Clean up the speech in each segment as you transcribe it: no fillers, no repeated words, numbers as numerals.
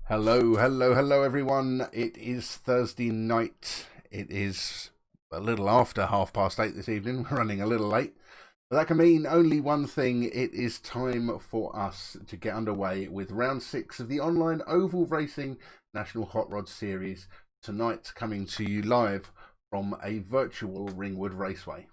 Hello, everyone. It is Thursday night. It is a little after 8:30 this evening. We're running a little late. But that can mean only one thing. It is time for us to get underway with round 6 of the online Oval Racing National Hot Rod Series. Tonight, coming to you live from a virtual Ringwood Raceway.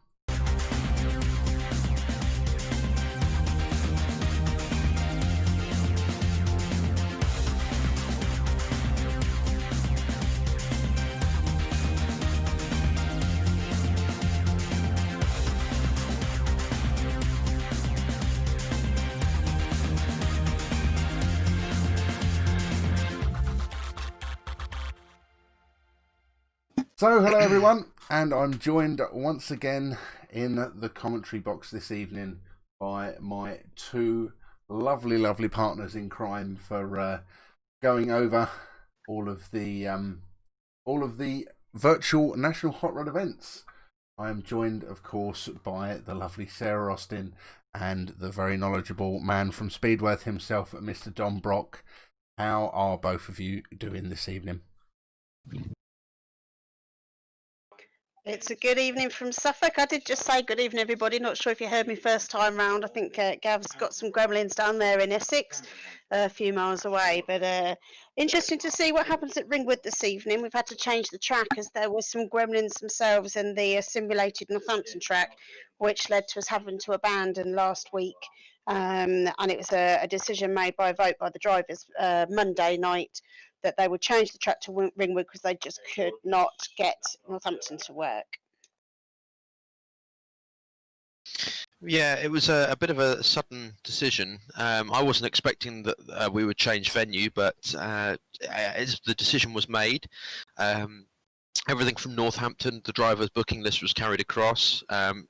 So, hello everyone, and I'm joined once again in the commentary box this evening by my two lovely partners in crime for going over all of the virtual National Hot Rod events. I am joined, of course, by the lovely Sarah Austin and the very knowledgeable man from Speedworth himself, Mr. Don Brock. How are both of you doing this evening? It's a good evening from Suffolk. I did just say good evening, everybody. Not sure if you heard me first time round. I think Gav's got some gremlins down there in Essex, a few miles away. But interesting to see what happens at Ringwood this evening. We've had to change the track as there were some gremlins themselves in the simulated Northampton track, which led to us having to abandon last week. And it was a decision made by a vote by the drivers Monday night that they would change the track to Ringwood because they just could not get Northampton to work. Yeah, it was a bit of a sudden decision. I wasn't expecting that we would change venue, but as the decision was made, everything from Northampton, the driver's booking list was carried across.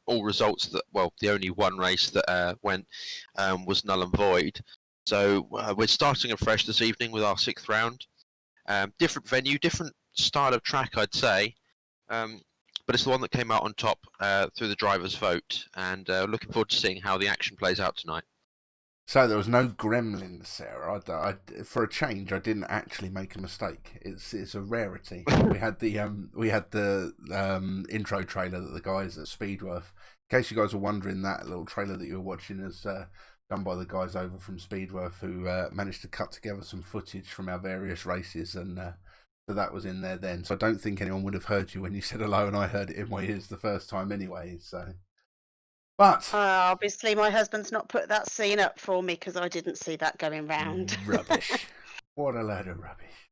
All results the only one race that went was null and void. So we're starting afresh this evening with our 6th round. Different venue, different style of track, I'd say, but it's the one that came out on top through the driver's vote, and looking forward to seeing how the action plays out tonight. So there was no gremlins, Sarah. For a change, I didn't actually make a mistake. It's a rarity. we had the intro trailer that the guys at Speedworth. In case you guys were wondering, that little trailer that you were watching is done by the guys over from Speedworth who managed to cut together some footage from our various races, and so that was in there then. So I don't think anyone would have heard you when you said hello, and I heard it in my ears the first time anyway. So, but obviously my husband's not put that scene up for me because I didn't see that going round. Rubbish. What a load of rubbish.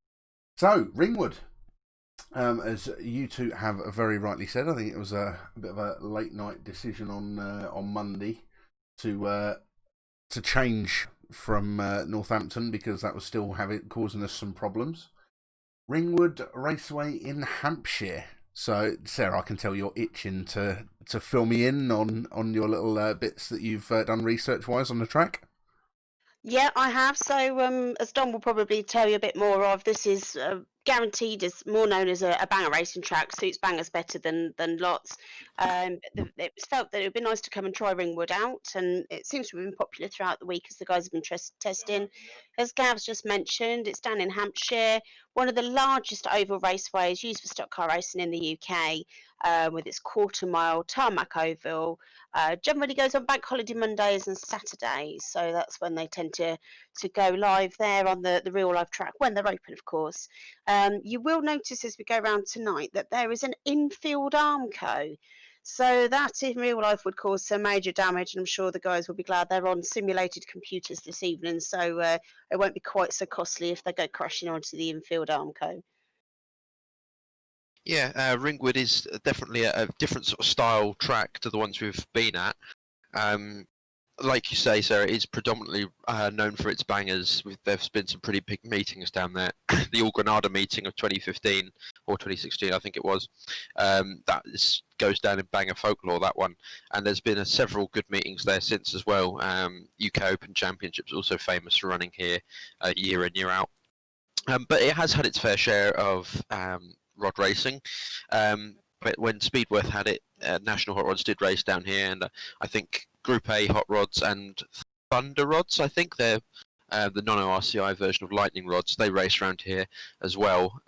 So Ringwood, as you two have very rightly said, I think it was a bit of a late night decision on Monday to change from Northampton because that was still causing us some problems. Ringwood Raceway in Hampshire. So, Sarah, I can tell you're itching to fill me in on your little bits that you've done research-wise on the track. Yeah, I have. So, as Don will probably tell you a bit more of, this is guaranteed is more known as a banger racing track, suits bangers better than lots. It was felt that it would be nice to come and try Ringwood out, and it seems to have been popular throughout the week as the guys have been testing. As Gav's just mentioned, it's down in Hampshire, one of the largest oval raceways used for stock car racing in the UK, with its quarter-mile tarmac oval. Generally goes on bank holiday Mondays and Saturdays, so that's when they tend to go live there on the real life track, when they're open, of course. You will notice as we go around tonight that there is an infield armco. So that in real life would cause some major damage, and I'm sure the guys will be glad they're on simulated computers this evening, so it won't be quite so costly if they go crashing onto the infield armco. Yeah, Ringwood is definitely a different sort of style track to the ones we've been at. Like you say, Sarah, it is predominantly known for its bangers. There's been some pretty big meetings down there. The All Granada meeting of 2015 or 2016, I think it was. Goes down in banger folklore, that one. And there's been several good meetings there since as well. UK Open Championships also famous for running here year in, year out. But it has had its fair share of rod racing. When Speedworth had it, National Hot Rods did race down here, and I think Group A Hot Rods and Thunder Rods, I think they're the non-RCI version of lightning rods. They race around here as well.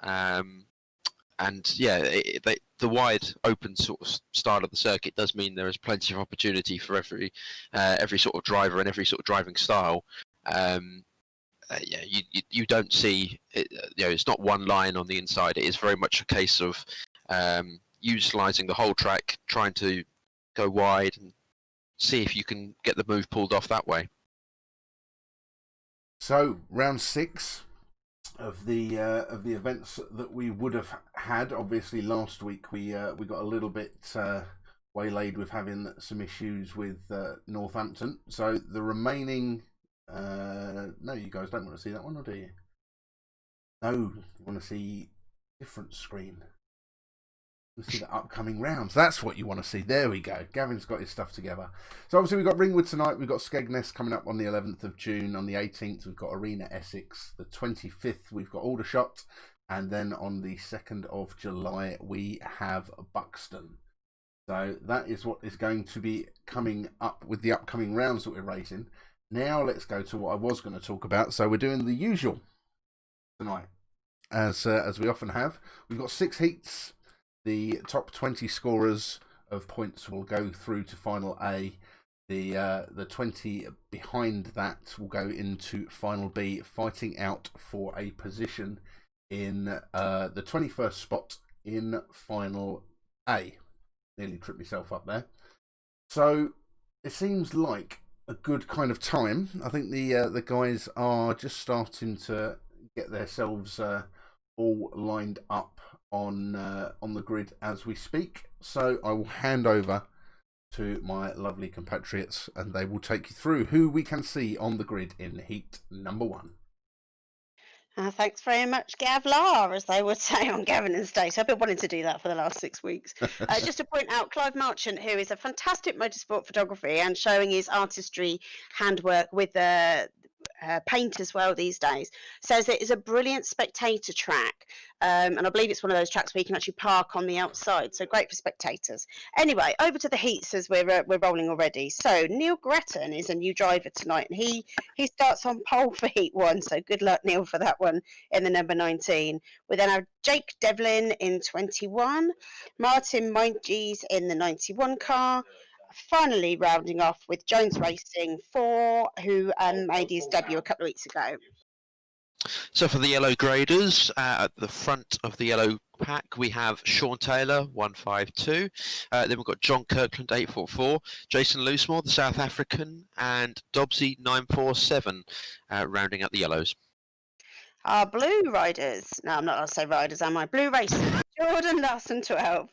And yeah, the wide open sort of style of the circuit does mean there is plenty of opportunity for every sort of driver and every sort of driving style. Yeah, you don't see it, it's not one line on the inside. It is very much a case of utilising the whole track, trying to go wide and see if you can get the move pulled off that way. So round 6 of the events that we would have had. Obviously, last week we got a little bit waylaid with having some issues with Northampton. So the remaining, no, you guys don't want to see that one, or do you? No, you want to see different screen. You see the upcoming rounds. That's what you want to see. There we go. Gavin's got his stuff together. So obviously we've got Ringwood tonight. We've got Skegness coming up on the 11th of June. On the 18th, we've got Arena Essex. The 25th, we've got Aldershot. And then on the 2nd of July, we have Buxton. So that is what is going to be coming up with the upcoming rounds that we're racing. Now let's go to what I was going to talk about. So we're doing the usual tonight, as we often have. We've got 6 heats. The top 20 scorers of points will go through to Final A. The 20 behind that will go into Final B, fighting out for a position in the 21st spot in Final A. Nearly tripped myself up there. So it seems like a good kind of time. I think the guys are just starting to get themselves all lined up on the grid as we speak. So I will hand over to my lovely compatriots and they will take you through who we can see on the grid in heat number 1. Thanks very much, Gavlar, as they would say on Gavin and State. I've been wanting to do that for the last 6 weeks. Just to point out, Clive Marchant, who is a fantastic motorsport photography and showing his artistry handwork with paint as well these days, says it is a brilliant spectator track, and I believe it's one of those tracks where you can actually park on the outside, so great for spectators. Anyway, over to the heats as we're rolling already. So Neil Gretton is a new driver tonight, and he starts on pole for heat 1, so good luck, Neil, for that one in the number 19. We then have Jake Devlin in 21, Martin Mindges in the 91 car. Finally rounding off with Jones Racing 4, who made his debut a couple of weeks ago. So for the yellow graders, at the front of the yellow pack, we have Sean Taylor, 152. Then we've got John Kirkland, 844. Jason Loosemore, the South African, and Dobbsy, 947, rounding out the yellows. Our blue riders, no, I'm not going to say riders, am I? Blue racers, Jordan Larson, 12.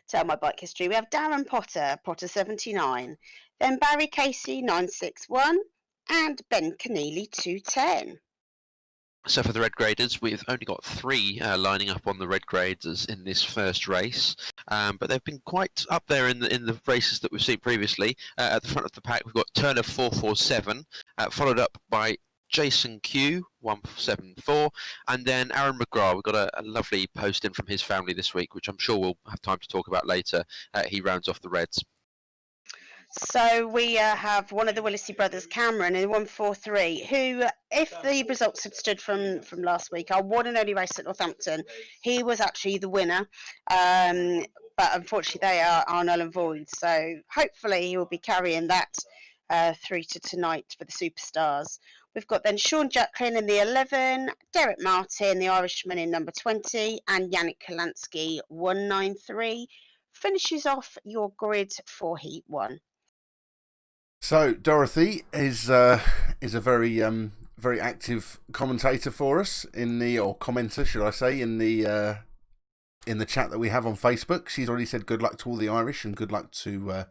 Tell my bike history. We have Darren Potter, 79. Then Barry Casey, 961. And Ben Keneally, 210. So for the red graders, we've only got 3 lining up on the red grades in this first race, but they've been quite up there in the races that we've seen previously. At the front of the pack, we've got Turner 447, followed up by Jason Q 174, and then Aaron McGrath. We've got a lovely post in from his family this week, which I'm sure we'll have time to talk about later. He rounds off the reds. So we have one of the Willesey brothers, Cameron, in 143, who, if the results had stood from last week, our one and only race at Northampton, he was actually the winner. But unfortunately, they are null and void. So hopefully he will be carrying that through to tonight for the Superstars. We've got then Sean Jacklin in the 11, Derek Martin, the Irishman, in number 20, and Yannick Kalansky, 193, finishes off your grid for Heat 1. So Dorothy is a very very active commentator for us or commenter, should I say, in the chat that we have on Facebook. She's already said good luck to all the Irish and good luck to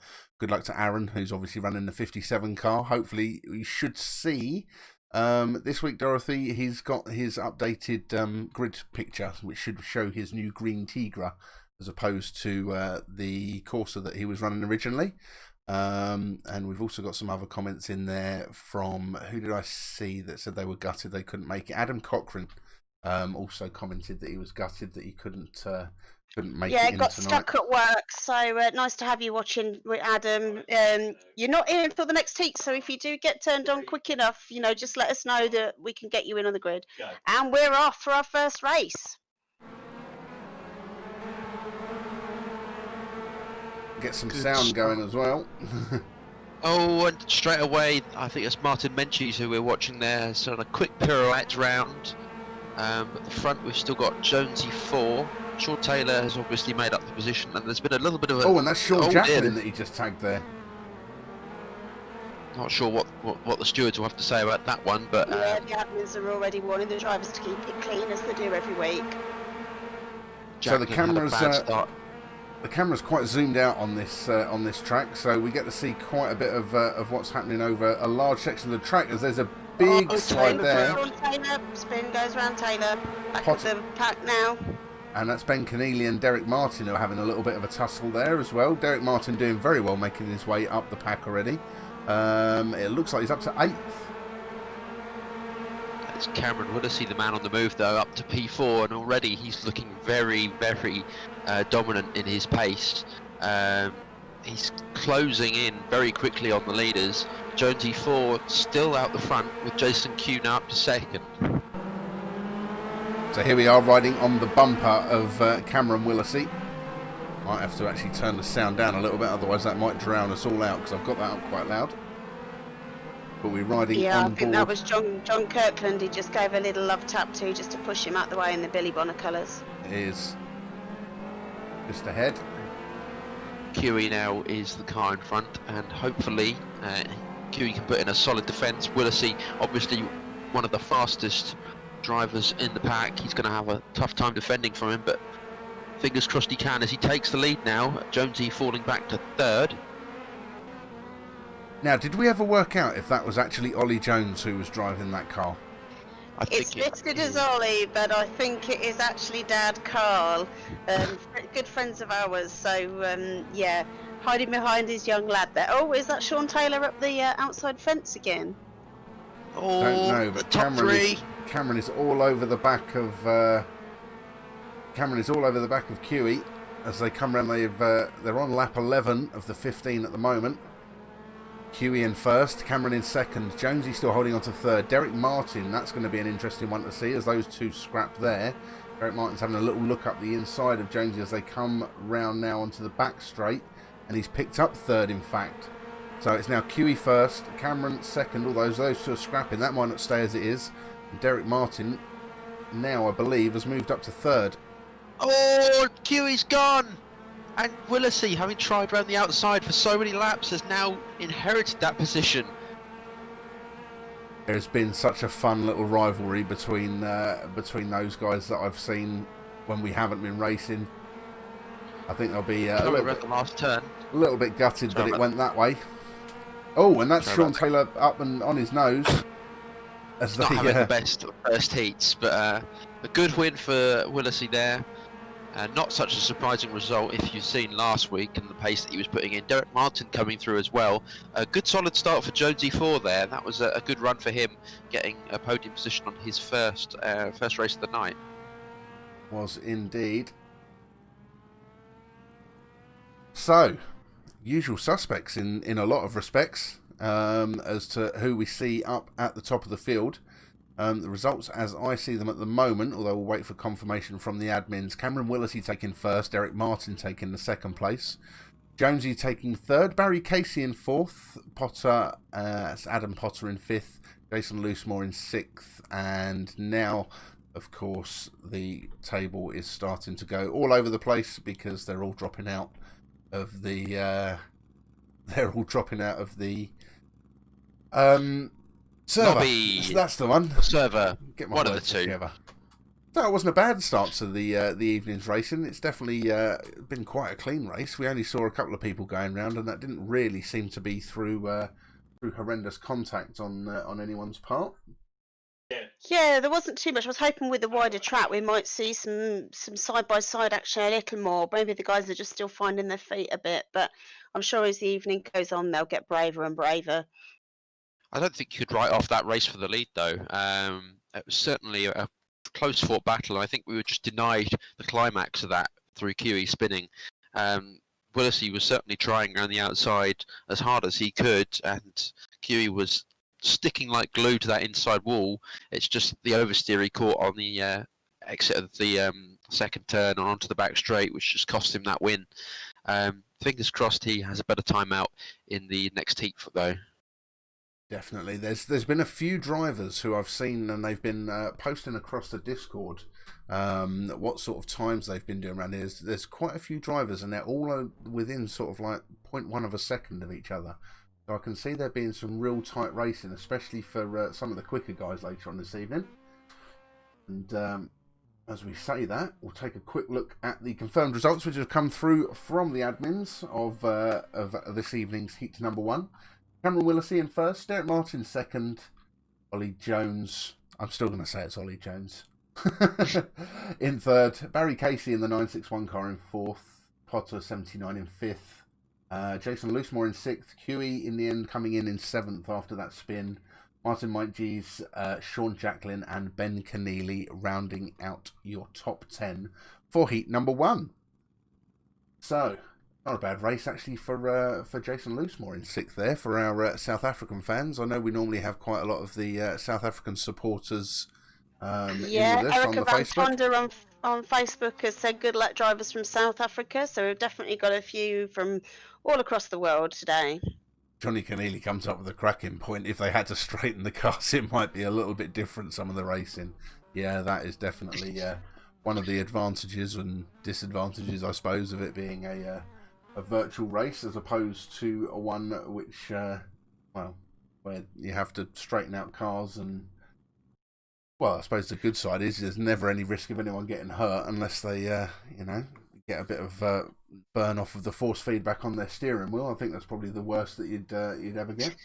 Aaron, who's obviously running the 57 car. Hopefully we should see this week, Dorothy, he's got his updated grid picture, which should show his new green Tigra as opposed to the Corsa that he was running originally. And we've also got some other comments in there from, who did I see that said they were gutted they couldn't make it? Adam Cochran also commented that he was gutted that he couldn't make Yeah, it in got tonight. stuck at work, so nice to have you watching, Adam. You're not in until the next heat, so if you do get turned on quick enough, just let us know that we can get you in on the grid. And we're off for our first race. Get some Good sound stuff. going as well. Oh, and straight away, I think it's Martin Menchie's who we're watching there. So on a quick pirouette round. At the front, we've still got Jonesy 4. Shaw Taylor has obviously made up the position, and there's been a little bit of a... Oh, and that's Sean dear. Jacklin that he just tagged there. Not sure what the stewards will have to say about that one, but... Yeah, the admins are already warning the drivers to keep it clean, as they do every week. So the Jacklin had a bad start. the camera's quite zoomed out on this track, so we get to see quite a bit of what's happening over a large section of the track, as there's a big slide there. Taylor, spin goes round Taylor, back of the pack now. And that's Ben Keneally and Derek Martin who are having a little bit of a tussle there as well. Derek Martin doing very well, making his way up the pack already. It looks like he's up to 8th. It's Cameron Willisey, the man on the move, though, up to P4, and already he's looking very, very dominant in his pace. He's closing in very quickly on the leaders. Jonesy 4 still out the front, with Jason Q now up to 2nd. So here we are riding on the bumper of Cameron Willisey. Might have to actually turn the sound down a little bit, otherwise that might drown us all out, because I've got that up quite loud. But we're riding on I board. think that was John Kirkland. He just gave a little love tap to, just to push him out the way in the Billy Bonner colours. It is just ahead. QE now is the car in front, and hopefully QE can put in a solid defence. Willisey, obviously one of the fastest drivers in the pack. He's going to have a tough time defending from him, but fingers crossed he can as he takes the lead now. Jonesy falling back to 3rd. Now, did we ever work out if that was actually Ollie Jones who was driving that car? It's listed as Ollie, but I think it is actually Dad Carl, good friends of ours. So yeah, hiding behind his young lad there. Oh, is that Sean Taylor up the outside fence again? Oh, Don't know, but Cameron is all over the back of QE as they come around. They're on lap 11 of the 15 at the moment. QE in first, Cameron in 2nd, Jonesy still holding on to 3rd. Derek Martin, that's going to be an interesting one to see as those two scrap there. Derek Martin's having a little look up the inside of Jonesy as they come round now onto the back straight, and he's picked up 3rd in fact. So it's now QE first, Cameron 2nd, although those two are scrapping. That might not stay as it is. And Derek Martin now, I believe, has moved up to 3rd. Oh, QE's gone! And Willisey, having tried round the outside for so many laps, has now inherited that position. There's been such a fun little rivalry between those guys that I've seen when we haven't been racing. I think they'll be the last turn. A little bit gutted that it went that way. Oh, and that's Sean Taylor up and on his nose. As not having the best first heats, but a good win for Willisey there. Not such a surprising result if you've seen last week and the pace that he was putting in. Derek Martin coming through as well. A good solid start for Jonesy 4 there. That was a good run for him, getting a podium position on his first race of the night. Was indeed. So, usual suspects in a lot of respects as to who we see up at the top of the field. The results as I see them at the moment, although we'll wait for confirmation from the admins. Cameron Willisey taking 1st, Derek Martin taking the 2nd place. Jonesy taking 3rd, Barry Casey in 4th, Potter, Adam Potter in 5th, Jason Loosemore in 6th, and now, of course, the table is starting to go all over the place because they're all dropping out of the server. That's the one. Server. Get my one of the words two. Together. So it wasn't a bad start to the evening's racing. It's definitely been quite a clean race. We only saw a couple of people going round, and that didn't really seem to be through horrendous contact on anyone's part. Yeah, there wasn't too much. I was hoping with the wider track we might see some side-by-side action a little more. Maybe the guys are just still finding their feet a bit, but I'm sure as the evening goes on they'll get braver and braver. I don't think you could write off that race for the lead, though. It was certainly a close fought battle. I think we were just denied the climax of that through QE spinning. Willesee was certainly trying around the outside as hard as he could, and QE was sticking like glue to that inside wall. It's just the oversteer he caught on the exit of the second turn and onto the back straight, which just cost him that win. Fingers crossed he has a better time out in the next heat, though. Definitely. There's been a few drivers who I've seen, and they've been posting across the Discord what sort of times they've been doing around here. There's quite a few drivers, and they're all within sort of like 0.1 of a second of each other. So I can see there being some real tight racing, especially for some of the quicker guys later on this evening. And as we say that, we'll take a quick look at the confirmed results, which have come through from the admins of this evening's heat number 1. Cameron Willesee in first, Derek Martin second, Ollie Jones, I'm still going to say it's Ollie Jones, in third, Barry Casey in the 961 car in fourth, Potter 79 in fifth, Jason Loosemore in sixth, QE in the end coming in seventh after that spin, Martin Mike G's, Sean Jacklin and Ben Keneally rounding out your top 10 for heat number 1. So, not a bad race actually for Jason Loosemore in sixth there for our South African fans. I know we normally have quite a lot of the South African supporters in with us Erica on the Van Facebook. Tonder on Facebook has said good luck drivers from South Africa, so we've definitely got a few from all across the world today. Johnny Keneally comes up with a cracking point. If they had to straighten the cars, it might be a little bit different, some of the racing. Yeah, that is definitely one of the advantages and disadvantages, I suppose, of it being a virtual race as opposed to a one which, where you have to straighten out cars. And, well, I suppose the good side is there's never any risk of anyone getting hurt unless they, get a bit of burn off of the force feedback on their steering wheel. I think that's probably the worst that you'd ever get.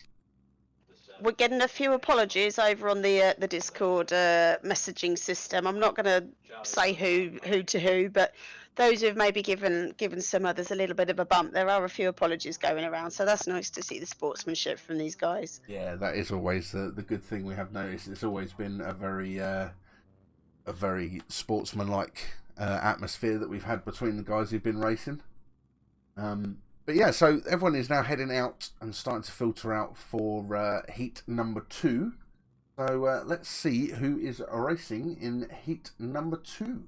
We're getting a few apologies over on the Discord messaging system. I'm not going to say who to who, but those who've maybe given some others a little bit of a bump, there are a few apologies going around. So that's nice to see the sportsmanship from these guys. Yeah, that is always the good thing we have noticed. It's always been a very sportsmanlike atmosphere that we've had between the guys who've been racing. But yeah, so everyone is now heading out and starting to filter out for heat number 2. So let's see who is racing in heat number 2.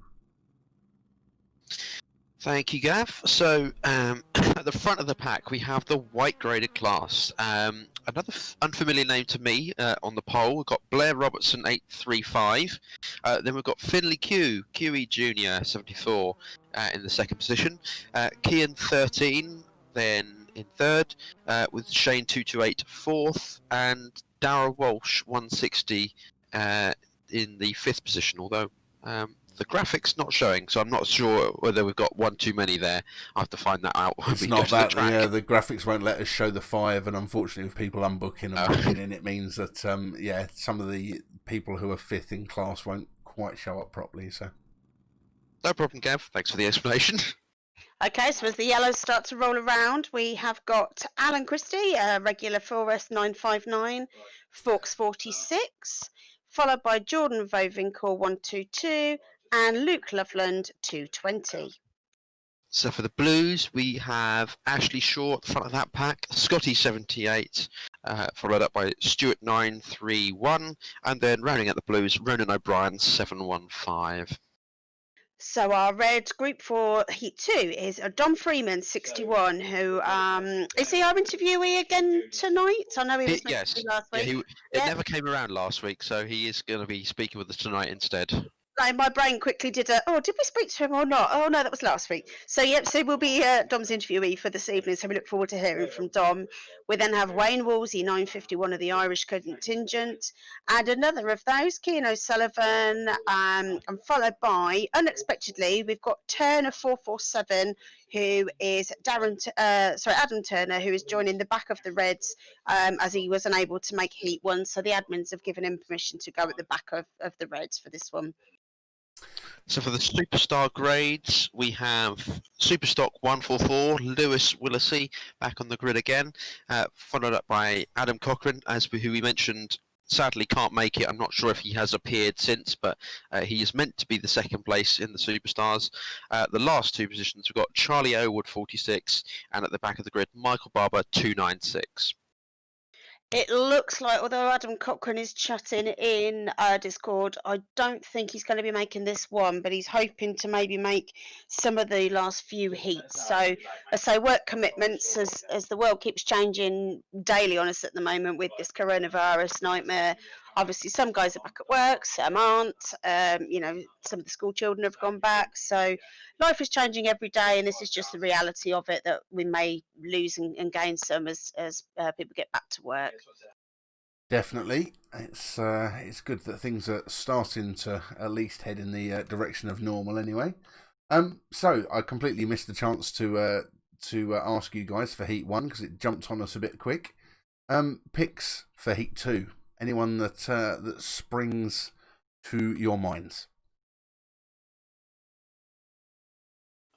Thank you, Gav. So at the front of the pack, we have the white graded class. Another unfamiliar name to me on the poll. We've got Blair Robertson 835. Then we've got Finley QE Junior 74 in the second position. Kian 13 then in third, with Shane 228 fourth, and Darragh Walsh 160 in the fifth position. Although the graphics not showing, so I'm not sure whether we've got one too many there. I have to find that out. It's not that, the graphics won't let us show the 5, and unfortunately with people unbooking and booking in, it means that, some of the people who are 5th in class won't quite show up properly, so. No problem, Gav. Thanks for the explanation. Okay, so as the yellows start to roll around, we have got Alan Christie, regular 4S 959, Forks 46, followed by Jordan Vovinkle 122, and Luke Loveland 220. So for the Blues, we have Ashley Shaw at the front of that pack, Scotty 78, followed up by Stuart 931, and then rounding out the Blues, Ronan O'Brien 715. So our red group for Heat 2 is Dom Freeman 61, who is he our interviewee again tonight? I know he was meant to be last week. It never came around last week, so he is going to be speaking with us tonight instead. Like my brain quickly did did we speak to him or not? Oh no, that was last week. So so we'll be Dom's interviewee for this evening, so we look forward to hearing from Dom. We then have Wayne Wolsey 951 of the Irish contingent, and another of those, Cian O'Sullivan, and followed by, unexpectedly, we've got Turner 447, who is Adam Turner, who is joining the back of the Reds as he was unable to make Heat 1, so the admins have given him permission to go at the back of the Reds for this one. So for the Superstar grades, we have Superstock 144, Lewis Willesee back on the grid again, followed up by Adam Cochran, who we mentioned sadly can't make it. I'm not sure if he has appeared since, but he is meant to be the second place in the Superstars. The last two positions, we've got Charlie Owood, 46, and at the back of the grid, Michael Barber, 296. It looks like, although Adam Cochrane is chatting in Discord, I don't think he's going to be making this one, but he's hoping to maybe make some of the last few heats. So, work commitments, as the world keeps changing daily on us at the moment with this coronavirus nightmare. Obviously, some guys are back at work, some aren't. Some of the school children have gone back. So, life is changing every day, and this is just the reality of it, that we may lose and gain some as people get back to work. Definitely, it's good that things are starting to at least head in the direction of normal. Anyway, so I completely missed the chance to ask you guys for Heat 1 because it jumped on us a bit quick. Picks for Heat 2. Anyone that springs to your minds?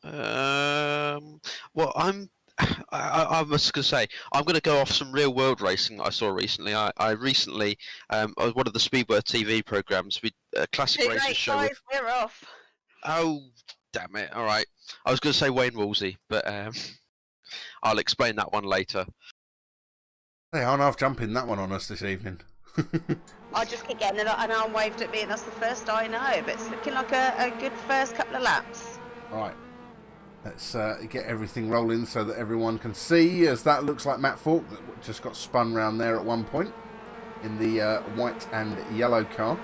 Well, I was going to say, I'm going to go off some real world racing that I saw recently. I recently, was one of the Speedworth TV programs, we classic races show. Guys, we're off. Oh, damn it! All right, I was going to say Wayne Woolsey, but I'll explain that one later. They aren't half jumping that one on us this evening. I just keep getting an arm waved at me, and that's the first I know. But it's looking like a good first couple of laps. Right. Let's get everything rolling so that everyone can see, as that looks like Matt Falk that just got spun round there at one point in the white and yellow car.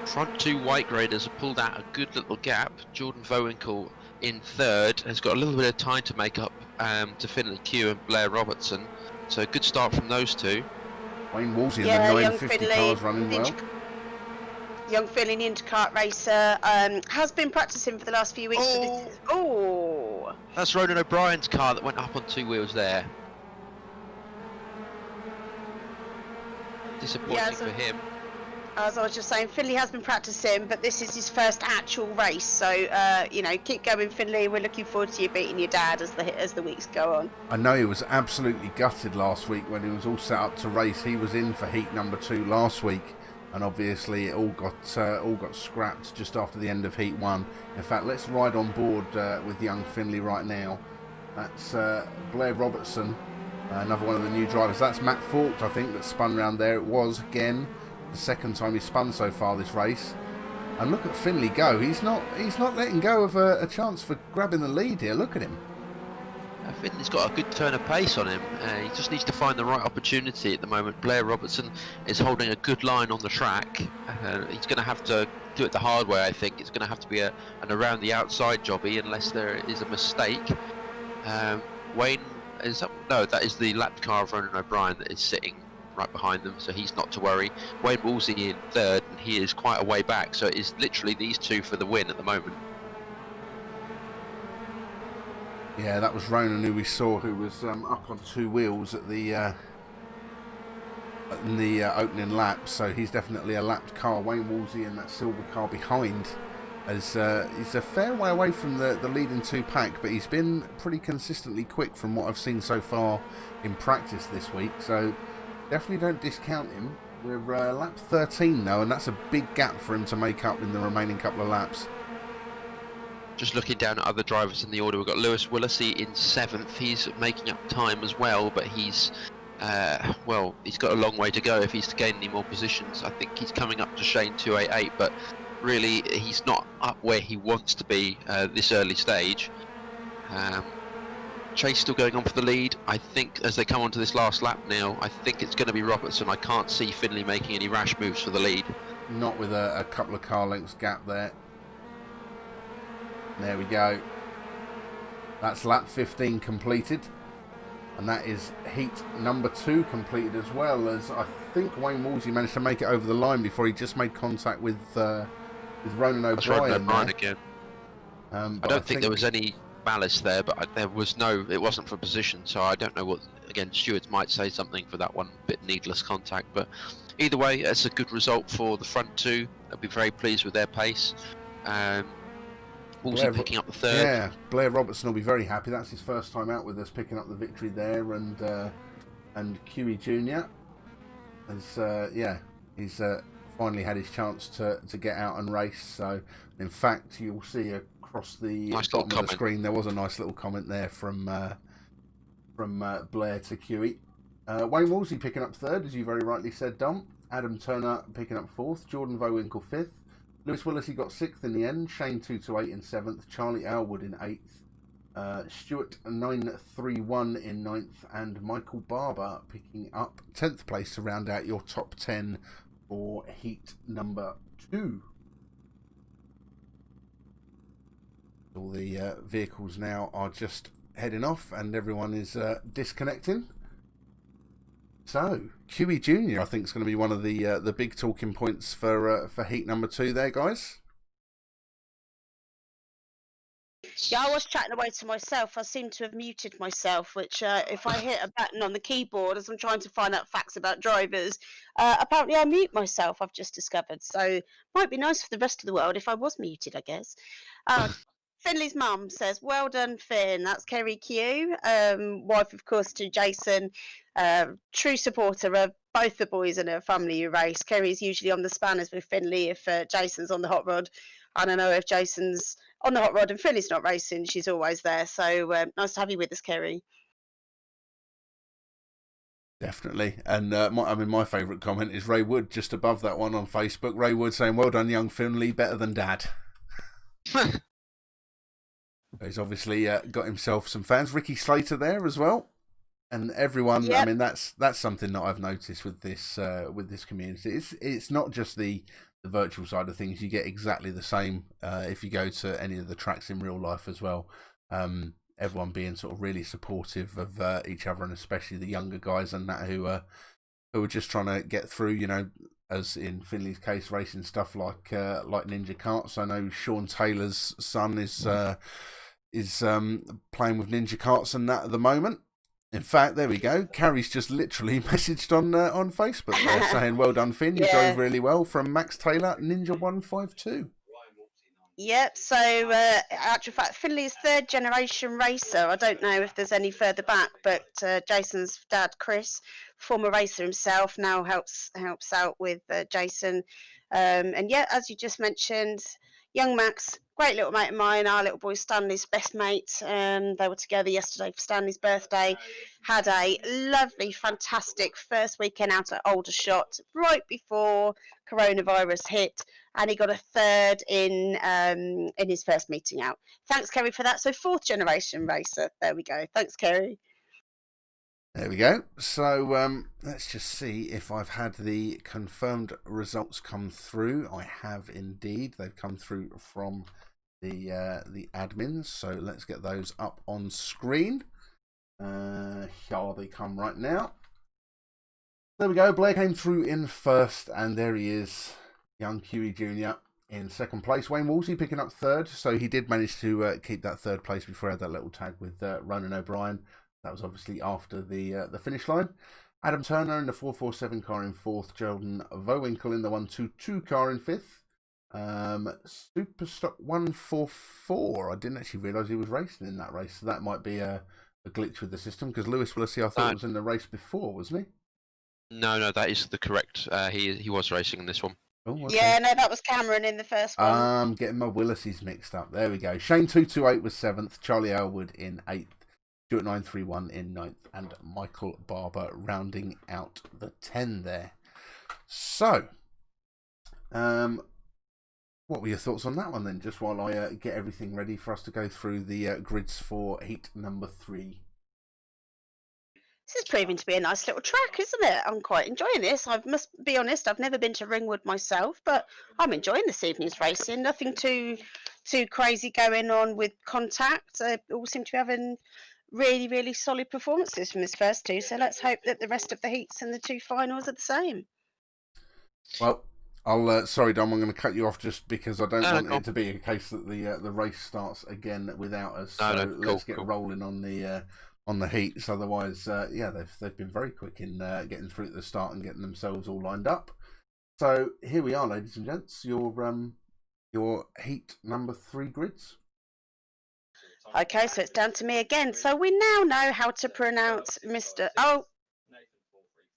Front two white graders have pulled out a good little gap. Jordan Vowinkle in third has got a little bit of time to make up to Finley Q and Blair Robertson. So a good start from those two. Wayne Woolsey in the 950 cars running well. Young Phil, an IndyCar racer, has been practicing for the last few weeks. That's Ronan O'Brien's car that went up on two wheels there. Disappointing for him. As I was just saying, Finley has been practicing, but this is his first actual race. So, keep going, Finley. We're looking forward to you beating your dad as the weeks go on. I know he was absolutely gutted last week when he was all set up to race. He was in for heat number 2 last week. And obviously it all got scrapped just after the end of Heat 1. In fact, let's ride on board with young Finley right now. That's Blair Robertson, another one of the new drivers. That's Matt Falk, I think, that spun round there. It was, again, the second time he's spun so far this race. And look at Finley go. He's not letting go of a chance for grabbing the lead here. Look at him. I think he's got a good turn of pace on him. He just needs to find the right opportunity at the moment. Blair Robertson is holding a good line on the track. He's going to have to do it the hard way, I think. It's going to have to be an around the outside jobby unless there is a mistake. Wayne is up. No, that is the lap car of Ronan O'Brien that is sitting right behind them, so he's not to worry. Wayne Woolsey in third, and he is quite a way back, so it is literally these two for the win at the moment. Yeah, that was Ronan who we saw, who was up on two wheels at the in the opening lap. So he's definitely a lapped car. Wayne Woolsey in that silver car behind, as he's a fair way away from the leading two pack, but he's been pretty consistently quick from what I've seen so far in practice this week. So definitely don't discount him. We're lap 13 now, and that's a big gap for him to make up in the remaining couple of laps. Just looking down at other drivers in the order, we've got Lewis Willesee in 7th. He's making up time as well, but he's he's got a long way to go if he's to gain any more positions. I think he's coming up to Shane 288, but really he's not up where he wants to be this early stage. Chase still going on for the lead. I think as they come onto this last lap now, I think it's going to be Robertson. I can't see Finley making any rash moves for the lead. Not with a couple of car lengths gap there. There we go. That's lap 15 completed. And that is heat number 2 completed as well, as I think Wayne Woolsey managed to make it over the line before he just made contact with Ronan O'Brien again. I don't think there was any malice there, but it wasn't for position, so I don't know what, again, stewards might say something for that one, bit needless contact, but either way, it's a good result for the front two. I'll be very pleased with their pace. Woolsey picking up the third. Yeah, Blair Robertson will be very happy. That's his first time out with us, picking up the victory there, and QE Junior. as he's finally had his chance to get out and race. So, in fact, you'll see across the Nice bottom little of the screen there was a nice little comment there from Blair to Huey. Wayne Wolsey picking up third, as you very rightly said, Dom. Adam Turner picking up fourth. Jordan Vowinkle fifth. Lewis Willis, he got sixth in the end. Shane 228 in seventh. Charlie Elwood in eighth. Stuart 931 in ninth. And Michael Barber picking up 10th place to round out your top 10 for heat number 2. All the vehicles now are just heading off and everyone is disconnecting. So, QE Junior, I think, is going to be one of the big talking points for heat number 2 there, guys. Yeah, I was chatting away to myself. I seem to have muted myself, which if I hit a button on the keyboard as I'm trying to find out facts about drivers, apparently I mute myself, I've just discovered. So might be nice for the rest of the world if I was muted, I guess. Finley's mum says, well done, Finn. That's Kerry Q, wife, of course, to Jason. True supporter of both the boys and her family who race. Kerry's usually on the spanners with Finley if Jason's on the hot rod. I don't know if Jason's on the hot rod and Finley's not racing, she's always there. So nice to have you with us, Kerry. Definitely. And my favourite comment is Ray Wood just above that one on Facebook. Ray Wood saying, well done, young Finley, better than Dad. He's obviously got himself some fans. Ricky Slater there as well. And everyone, yep. I mean, that's something that I've noticed with this community. It's not just the virtual side of things. You get exactly the same if you go to any of the tracks in real life as well. Everyone being sort of really supportive of each other, and especially the younger guys and that who are just trying to get through. You know, as in Finley's case, racing stuff like Ninja Karts. I know Sean Taylor's son is playing with Ninja Karts and that at the moment. In fact, there we go. Carrie's just literally messaged on Facebook there saying, well done, Finn. You drove really well, from Max Taylor, Ninja 152. Yep, so actual fact, Finley's third generation racer. I don't know if there's any further back, but Jason's dad, Chris, former racer himself, now helps out with Jason. And yeah, as you just mentioned, young Max, great little mate of mine, our little boy Stanley's best mate. They were together yesterday for Stanley's birthday. Had a lovely, fantastic first weekend out at Aldershot right before coronavirus hit, and he got a third in his first meeting out. Thanks, Kerry, for that. So fourth generation racer. There we go. Thanks, Kerry. There we go. So let's just see if I've had the confirmed results come through. I have indeed. They've come through from the admins. So let's get those up on screen. Here they come right now. There we go. Blair came through in first, and there he is, young QE Junior in second place. Wayne Wolsey picking up third, so he did manage to keep that third place before he had that little tag with Ronan O'Brien. That was obviously after the finish line. Adam Turner in the 447 car in fourth. Jordan Vowinkle in the 122 car in fifth. Superstock 144. I didn't actually realise he was racing in that race, so that might be a glitch with the system, because Lewis Willis, I thought was in the race before, wasn't he? No, that is the correct. He was racing in this one. Oh, okay. Yeah, no, that was Cameron in the first one. I'm getting my Willises mixed up. There we go. Shane 228 was seventh. Charlie Elwood in eighth. Stuart 931 in ninth, and Michael Barber rounding out the 10 there. So, what were your thoughts on that one then, just while I get everything ready for us to go through the grids for heat number 3? This is proving to be a nice little track, isn't it? I'm quite enjoying this. I must be honest, I've never been to Ringwood myself, but I'm enjoying this evening's racing. Nothing too crazy going on with contact. All seem to be having really, really solid performances from this first two. So let's hope that the rest of the heats and the two finals are the same. Well, I'll sorry, Dom, I'm going to cut you off just because I don't want it to be a case that the race starts again without us. So let's get rolling on the heats. Otherwise, they've been very quick in getting through at the start and getting themselves all lined up. So here we are, ladies and gents. Your heat number 3 grids. Okay, so it's down to me again. So we now know how to pronounce Mr. Oh,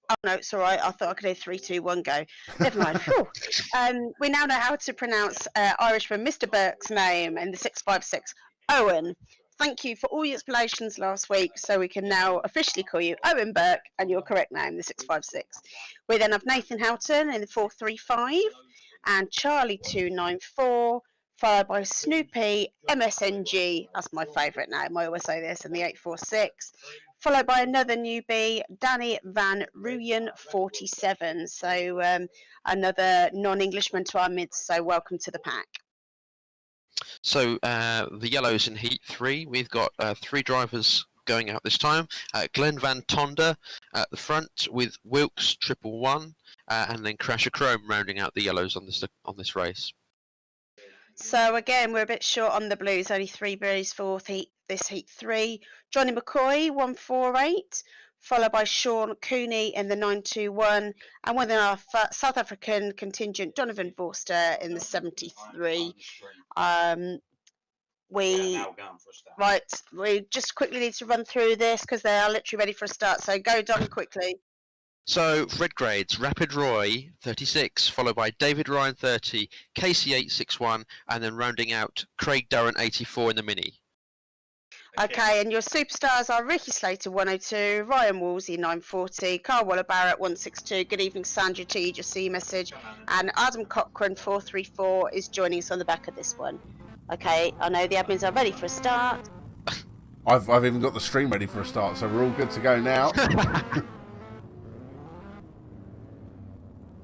Oh no, it's all right. I thought I could hear 3, 2, 1, go. Never mind. Phew. We now know how to pronounce Irishman Mr. Burke's name in the 656. Owen. Thank you for all your explanations last week, so we can now officially call you Owen Burke and your correct name, the 656. We then have Nathan Houghton in the 435 and Charlie 294, followed by Snoopy MSNG. That's my favourite name. I always say this, in the 846. Followed by another newbie, Danny Van Ruyen 47. So another non-Englishman to our midst. So welcome to the pack. So the yellows in Heat 3, we've got 3 drivers going out this time. Glenn Van Tonder at the front with Wilkes 111, and then Crasher Chrome rounding out the yellows on this race. So again, we're a bit short on the blues. Only 3 blues for this Heat 3. Johnny McCoy 148, followed by Sean Cooney in the 921, and within our South African contingent, Donovan Vorster in the 73. We just quickly need to run through this because they are literally ready for a start. So go, Don, quickly. So red grades: Rapid Roy 36, followed by David Ryan 30, Casey 861, and then rounding out Craig Durrant 84 in the mini. Okay, and your superstars are Ricky Slater 102, Ryan Woolsey 940, Carl Waller Barrett 162. Good evening, Sandra T. Just see your message, and Adam Cochran 434 is joining us on the back of this one. Okay, I know the admins are ready for a start. I've even got the stream ready for a start, so we're all good to go now.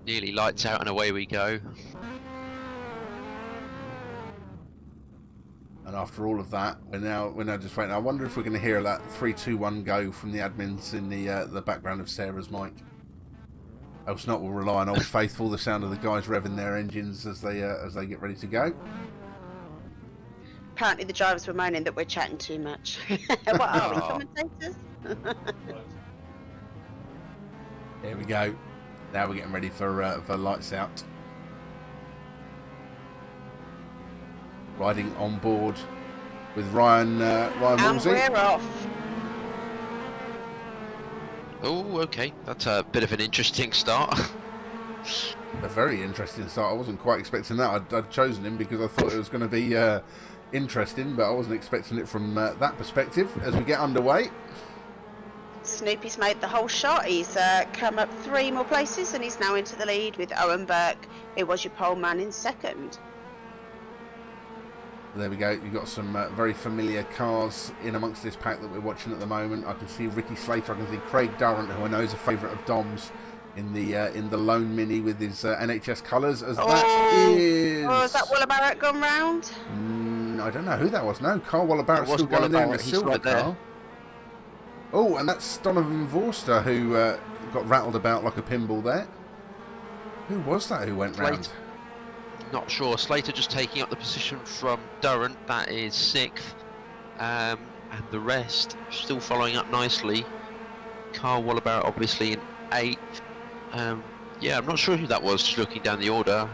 Nearly lights out and away we go. And after all of that, we're now just waiting. I wonder if we're going to hear that 3, 2, 1 go from the admins in the background of Sarah's mic. Else not, we'll rely on Old Faithful, the sound of the guys revving their engines as they get ready to go. Apparently the drivers were moaning that we're chatting too much. What are we, commentators? There we go. Now we're getting ready for lights out. Riding on board with Ryan Woolsey. And we're off. Oh, okay. That's a bit of an interesting start. A very interesting start. I wasn't quite expecting that. I'd chosen him because I thought it was going to be interesting, but I wasn't expecting it from that perspective. As we get underway, Snoopy's made the whole shot. He's come up 3 more places and he's now into the lead with Owen Burke, who was your pole man, in second. there we go. You've got some very familiar cars in amongst this pack that we're watching at the moment. I can see Ricky Slater. I can see Craig Durrant, who I know is a favourite of Dom's, in the lone mini with his NHS colours. As that is. Oh, is that Waller Barrett gone round? I don't know who that was. No, Carl Waller Barrett's still going there in a silver car. Oh, and that's Donovan Vorster, who got rattled about like a pinball there. Who was that who went round? Not sure. Slater just taking up the position from Durrant. That is 6th. And the rest still following up nicely. Carl Waller Barrett obviously in 8th. Yeah, I'm not sure who that was, just looking down the order.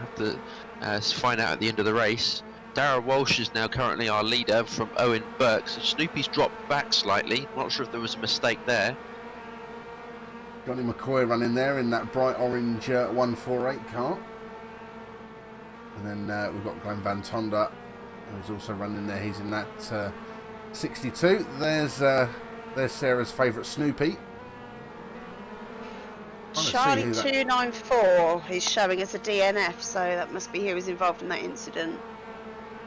I have to find out at the end of the race. Darragh Walsh is now currently our leader from Owen Burke. So Snoopy's dropped back slightly. Not sure if there was a mistake there. Johnny McCoy running there in that bright orange 148 car. And then we've got Glenn Van Tonder, who's also running there. He's in that 62. There's Sarah's favourite Snoopy. Charlie 294 is showing us a DNF, so that must be who was involved in that incident.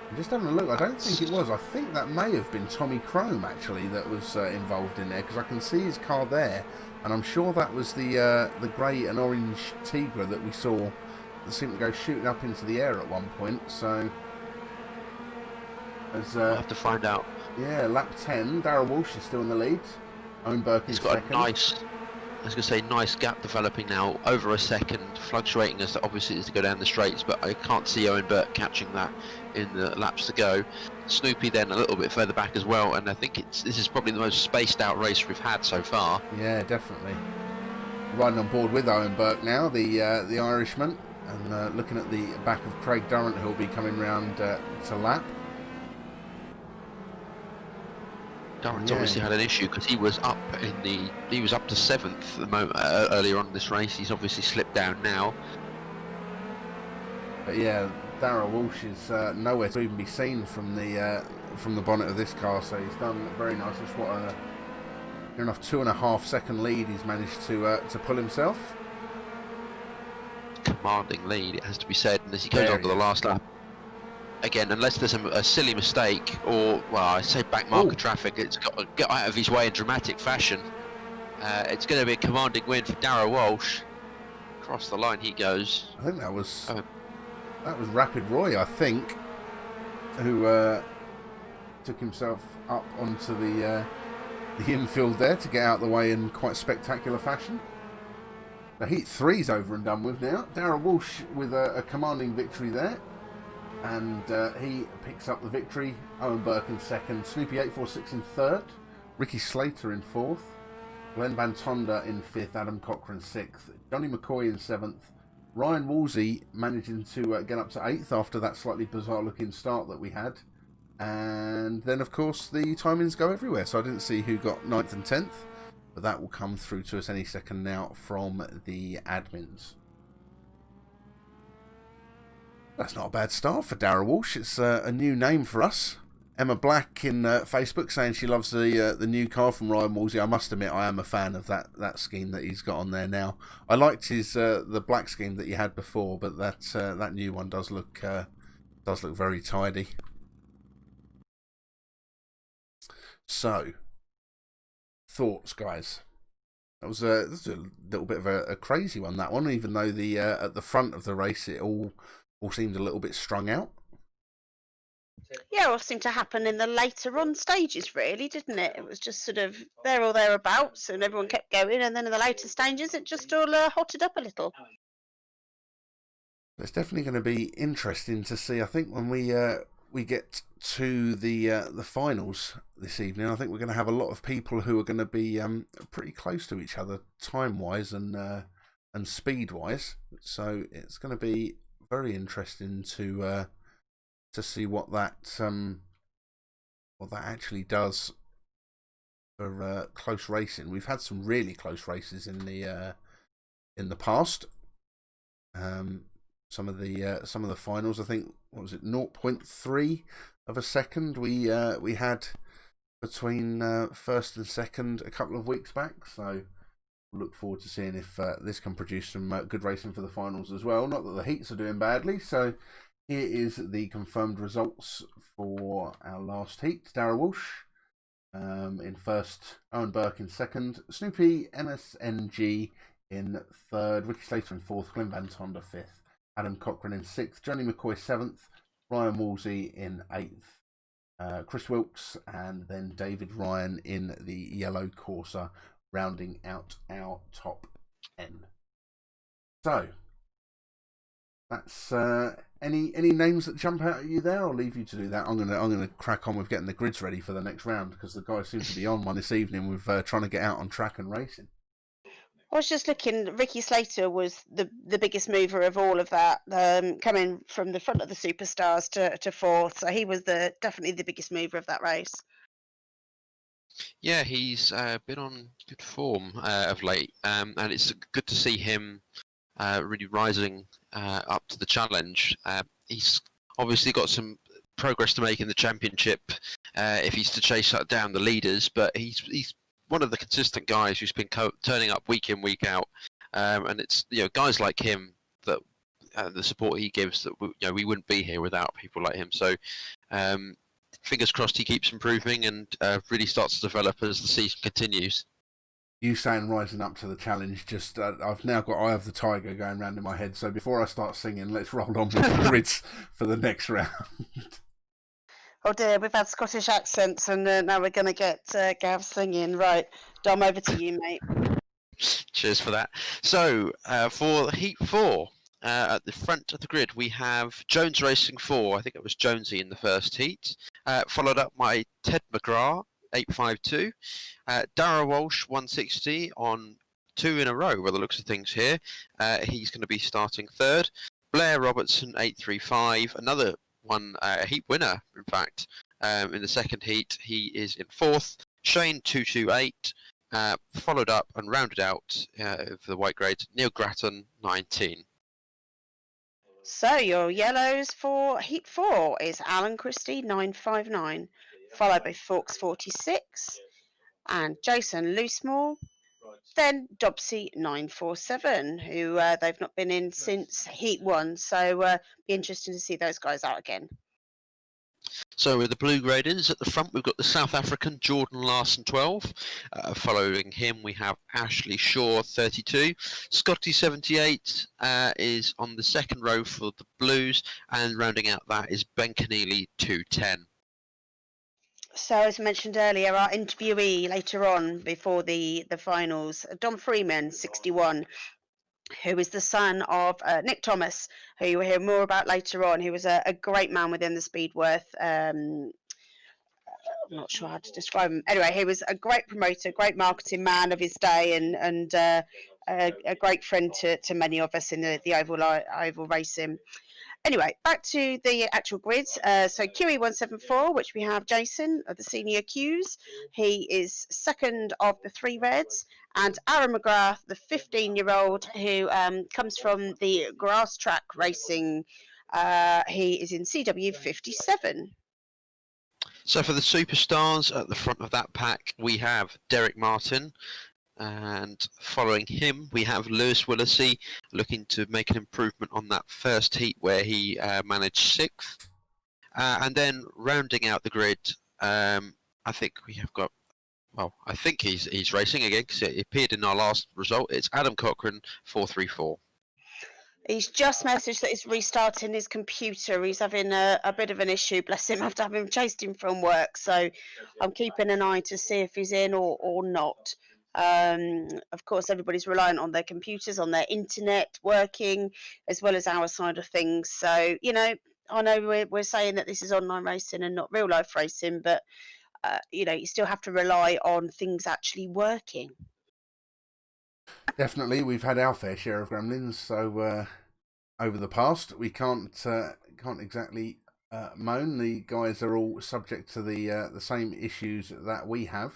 I'm just having a look. I don't think it was. I think that may have been Tommy Chrome, actually, that was involved in there, because I can see his car there, and I'm sure that was the grey and orange Tigra that we saw that seemed to go shooting up into the air at one point. So, I'll have to find out. Yeah, lap 10. Darragh Walsh is still in the lead. Owen Burke is second. I was going to say, nice gap developing now, over a second, fluctuating as obviously as to go down the straights, but I can't see Owen Burke catching that in the laps to go. Snoopy then a little bit further back as well, and I think this is probably the most spaced out race we've had so far. Yeah, definitely. Riding on board with Owen Burke now, the Irishman, and looking at the back of Craig Durrant, who'll be coming round to lap. Garrett's Yeah. obviously had an issue because he was up to 7th at the moment earlier on in this race. He's obviously slipped down now. But yeah, Darrell Walsh is nowhere to even be seen from the bonnet of this car, so he's done very nice. Just what a near enough 2.5 second lead he's managed to pull himself. Commanding lead, it has to be said, and as he goes There on to he the is. last lap. Again, unless there's a silly mistake, or, well, I say back marker traffic, it's got to get out of his way in dramatic fashion. It's going to be a commanding win for Darrell Walsh. Across the line he goes. I think that was Rapid Roy, I think, who took himself up onto the infield there to get out of the way in quite spectacular fashion. The Heat 3's over and done with now. Darrell Walsh with a commanding victory there. And he picks up the victory. Owen Burke in second. Snoopy 846 in third. Ricky Slater in fourth. Glenn Van Tonder in fifth. Adam Cochran sixth. Johnny McCoy in seventh. Ryan Woolsey managing to get up to eighth after that slightly bizarre looking start that we had. And then, of course, the timings go everywhere. So I didn't see who got 9th and 10th. But that will come through to us any second now from the admins. That's not a bad start for Darrell Walsh. It's a new name for us. Emma Black in Facebook saying she loves the new car from Ryan Woolsey. I must admit I am a fan of that scheme that he's got on there now. I liked his the black scheme that he had before, but that new one does look very tidy. So, thoughts, guys? That was a little bit of a crazy one. That one, even though the at the front of the race it all seemed a little bit strung out. Yeah, it all seemed to happen in the later run stages, really, didn't it? It was just sort of there or thereabouts, and everyone kept going, and then in the later stages, it just all hotted up a little. It's definitely going to be interesting to see. I think when we get to the finals this evening, I think we're going to have a lot of people who are going to be pretty close to each other time-wise and speed-wise. So it's going to be very interesting to see what that actually does for close racing. We've had some really close races in the past. Some of the finals, I think, what was it, 0.3 of a second we had between first and second a couple of weeks back. So look forward to seeing if this can produce some good racing for the finals as well. Not that the heats are doing badly. So here is the confirmed results for our last heat. Darrell Walsh in first, Owen Burke in second, Snoopy MSNG in third, Ricky Slater in fourth, Glenn Van Tonder fifth, Adam Cochran in sixth, Johnny McCoy seventh, Ryan Woolsey in eighth, Chris Wilkes, and then David Ryan in the yellow Corsa, rounding out our top 10. So that's any names that jump out at you there. I'll leave you to do that. I'm gonna crack on with getting the grids ready for the next round because the guys seem to be on one this evening with trying to get out on track and racing. I was just looking. Ricky Slater was the biggest mover of all of that, coming from the front of the superstars to fourth. So he was definitely the biggest mover of that race. Yeah, he's been on good form of late, and it's good to see him really rising up to the challenge. He's obviously got some progress to make in the championship if he's to chase down the leaders, but he's one of the consistent guys who's been turning up week in, week out, and it's guys like him that the support he gives that we wouldn't be here without people like him. So fingers crossed he keeps improving and really starts to develop as the season continues. You saying rising up to the challenge, just I've now got Eye of the Tiger going round in my head, so before I start singing, let's roll on with the grids for the next round. Oh dear, we've had Scottish accents and now we're going to get Gav singing. Right, Dom, over to you, mate. Cheers for that. So for Heat 4, at the front of the grid, we have Jones Racing 4. I think it was Jonesy in the first heat. Followed up by Ted McGrath, 852. Darrell Walsh, 160 on 2 in a row, by the looks of things here. He's going to be starting third. Blair Robertson, 835. Another one, a heat winner, in fact. In the second heat, he is in fourth. Shane 228, followed up and rounded out for the white grades, Neil Grattan 19. So your yellows for Heat 4 is Alan Christie 959, followed by Fawkes 46 and Jason Loosemore, then Dobsy 947, who they've not been in since Heat 1, so be interesting to see those guys out again. So with the blue graders at the front, we've got the South African Jordan Larson 12. Following him, we have Ashley Shaw 32. Scotty 78 is on the second row for the blues, and rounding out that is Ben Keneally 210. So as mentioned earlier, our interviewee later on before the finals, Dom Freeman 61, who is the son of Nick Thomas, who you will hear more about later on. He was a great man within the Speedworth. I'm not sure how to describe him. Anyway, he was a great promoter, great marketing man of his day, and a great friend to many of us in the oval racing. Anyway, back to the actual grids. So QE174, which we have Jason of the senior Qs. He is second of the three reds. And Aaron McGrath, the 15-year-old who comes from the grass track racing. He is in CW 57. So for the superstars at the front of that pack, we have Derek Martin. And following him, we have Lewis Willisey looking to make an improvement on that first heat where he managed 6th. And then rounding out the grid, I think we have got, well, I think he's racing again because it appeared in our last result. It's Adam Cochran, 434. He's just messaged that he's restarting his computer. He's having a bit of an issue, bless him. I have to have him chased him from work. So I'm keeping an eye to see if he's in or not. Of course, everybody's reliant on their computers, on their internet working, as well as our side of things. So, you know, I know we're saying that this is online racing and not real life racing, but, you know, you still have to rely on things actually working. Definitely, we've had our fair share of gremlins, so over the past, we can't exactly moan. The guys are all subject to the same issues that we have.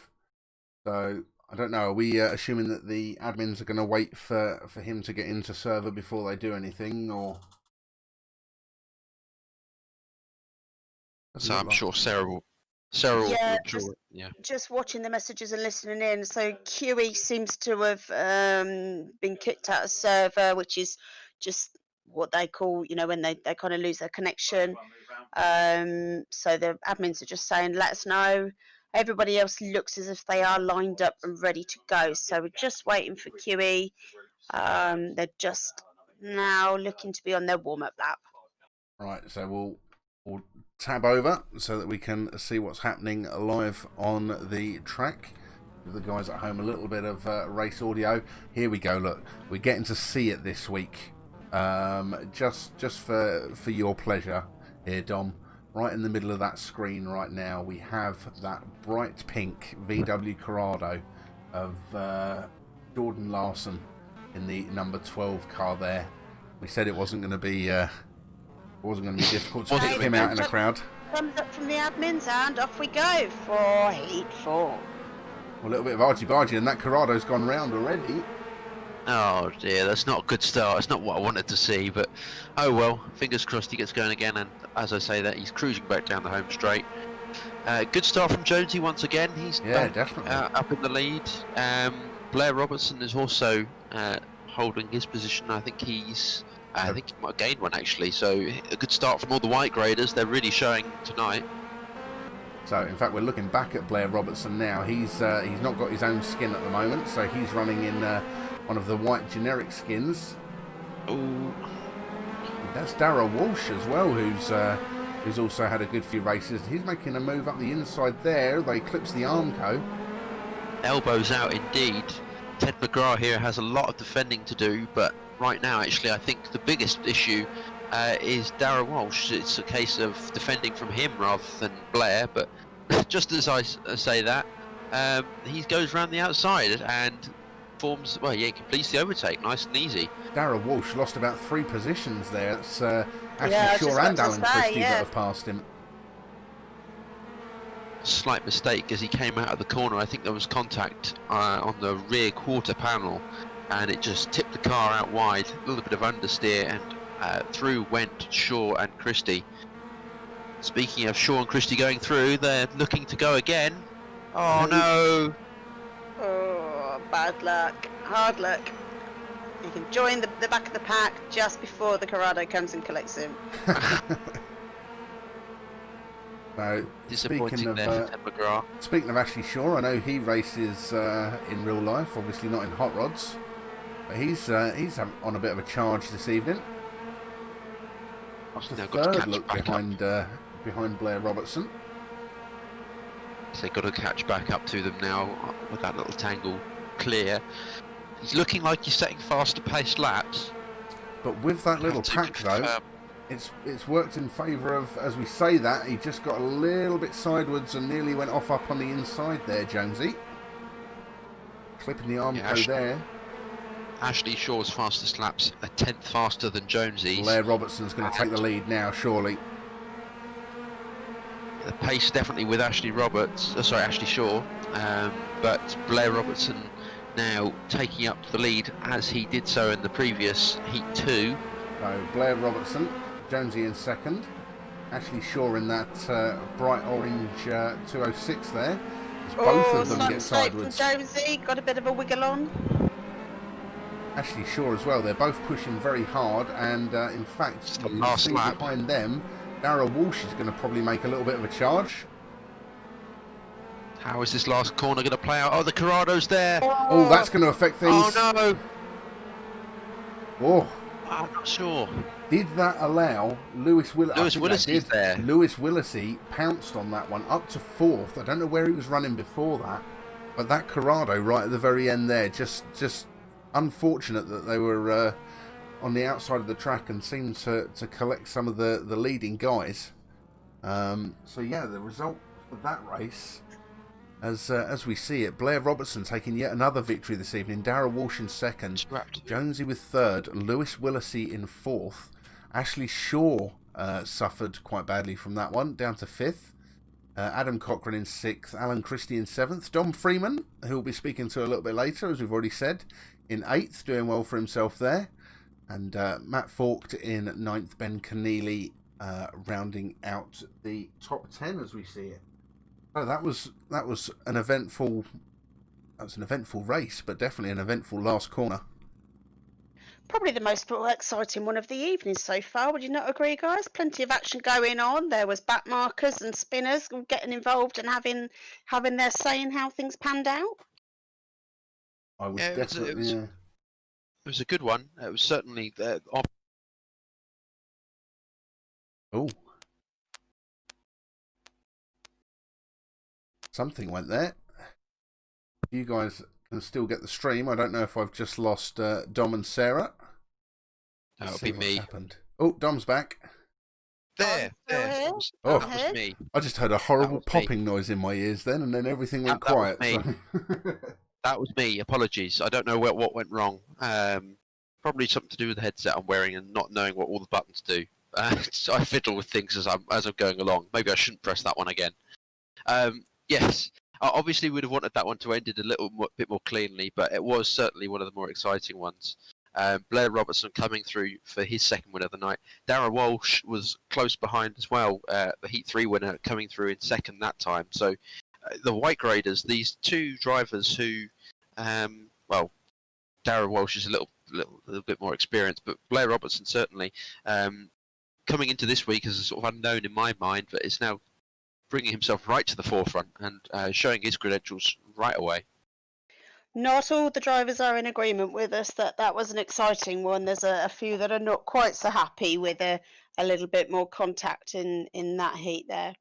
So I don't know. Are we assuming that the admins are going to wait for him to get into server before they do anything, or? Doesn't So I'm sure Sarah will. Sarah Yeah, will draw it. Yeah. just watching the messages and listening in. So QE seems to have been kicked out of server, which is just what they call, you know, when they kind of lose their connection. So the admins are just saying, let us know. Everybody else looks as if they are lined up and ready to go. So we're just waiting for QE. They're just now looking to be on their warm-up lap. Right, so we'll tab over so that we can see what's happening live on the track. Give the guys at home a little bit of race audio. Here we go. Look, we're getting to see it this week. Just for your pleasure here, Dom. Right in the middle of that screen right now, we have that bright pink VW Corrado of Jordan Larson in the number 12 car there. We said it wasn't going to be difficult to pick him out in a crowd. Thumbs up from the admins, and off we go for Heat 4. Well, a little bit of argy-bargy, and that Corrado's gone round already. Oh dear, that's not a good start. It's not what I wanted to see, but oh well. Fingers crossed he gets going again, and as I say that, he's cruising back down the home straight. Good start from Jonesy once again. He's definitely up in the lead. Blair Robertson is also holding his position. I think he might have gained one actually. So a good start from all the white graders. They're really showing tonight. So in fact, we're looking back at Blair Robertson now. He's not got his own skin at the moment, so he's running in one of the white generic skins. Ooh. That's Darragh Walsh as well, who's also had a good few races. He's making a move up the inside there. They clips the Armco. Elbows out indeed. Ted McGrath here has a lot of defending to do, but right now actually I think the biggest issue is Darragh Walsh. It's a case of defending from him rather than Blair, but just as I say that, he goes around the outside and completes the overtake nice and easy. Darragh Walsh lost about 3 positions there. It's Ashley Shaw and Alan Christie that have passed him. slight mistake as he came out of the corner. I think there was contact on the rear quarter panel, and it just tipped the car out wide. A little bit of understeer, and through went Shaw and Christie. Speaking of Shaw and Christie going through, they're looking to go again. Oh no! Oh, bad luck. Hard luck. He can join the back of the pack just before the Corrado comes and collects him. Now, Disappointing there for Ted McGrath. speaking of Ashley Shaw, I know he races in real life, obviously not in hot rods, but he's on a bit of a charge this evening. The third look behind Blair Robertson. So they've got to catch back up to them now with that little tangle clear. He's looking like he's setting faster paced laps. But with that little pack though, it's worked in favour of, as we say that, he just got a little bit sideways and nearly went off up on the inside there, Jonesy. Clipping the Armco there. Ashley Shaw's fastest laps a tenth faster than Jonesy's. Blair Robertson's going to take the lead now, surely. The pace definitely with Ashley Shaw, but Blair Robertson now taking up the lead as he did so in the previous Heat 2. So Blair Robertson, Jonesy in second, Ashley Shaw in that bright orange 206 there. As both of them get sideways. Jonesy got a bit of a wiggle on. Ashley Shaw as well. They're both pushing very hard, and in fact, you can see behind them, Darragh Walsh is going to probably make a little bit of a charge. How is this last corner going to play out? Oh, the Corrado's there. Oh, that's going to affect things. Oh no. Oh. I'm not sure. Did that allow Lewis Willisey there? Lewis Willisey pounced on that one up to fourth. I don't know where he was running before that, but that Corrado right at the very end there, just unfortunate that they were on the outside of the track and seemed to collect some of the leading guys. So yeah, the result for that race, as we see it, Blair Robertson taking yet another victory this evening. Darragh Walsh in second, Jonesy with third, Lewis Willisey in fourth. Ashley Shaw suffered quite badly from that one, down to fifth. Adam Cochran in sixth, Alan Christie in seventh, Dom Freeman, who we'll be speaking to a little bit later, as we've already said, in eighth, doing well for himself there. And Matt Forked in ninth, Ben Keneally rounding out the top 10 as we see it. Oh, that was an eventful race, but definitely an eventful last corner. Probably the most exciting one of the evening so far. Would you not agree, guys? Plenty of action going on. There was back markers and spinners all getting involved and having their say in how things panned out. I was definitely. It was a good one. It was certainly Oh. Something went there. You guys can still get the stream. I don't know if I've just lost Dom and Sarah. That'll be me. Happened. Oh, Dom's back. There. That was me. I just heard a horrible popping noise in my ears then, and then everything went quiet. That was me. Apologies. I don't know what went wrong. Probably something to do with the headset I'm wearing and not knowing what all the buttons do. So I fiddle with things as I'm going along. Maybe I shouldn't press that one again. Yes, obviously we'd have wanted that one to end it a little bit more cleanly, but it was certainly one of the more exciting ones. Blair Robertson coming through for his second win of the night. Darragh Walsh was close behind as well, the Heat 3 winner coming through in second that time. So the white graders, these two drivers who, Darragh Walsh is a little bit more experienced, but Blair Robertson certainly coming into this week as a sort of unknown in my mind, but is now bringing himself right to the forefront and showing his credentials right away. Not all the drivers are in agreement with us that was an exciting one. There's a few that are not quite so happy with a little bit more contact in that heat there.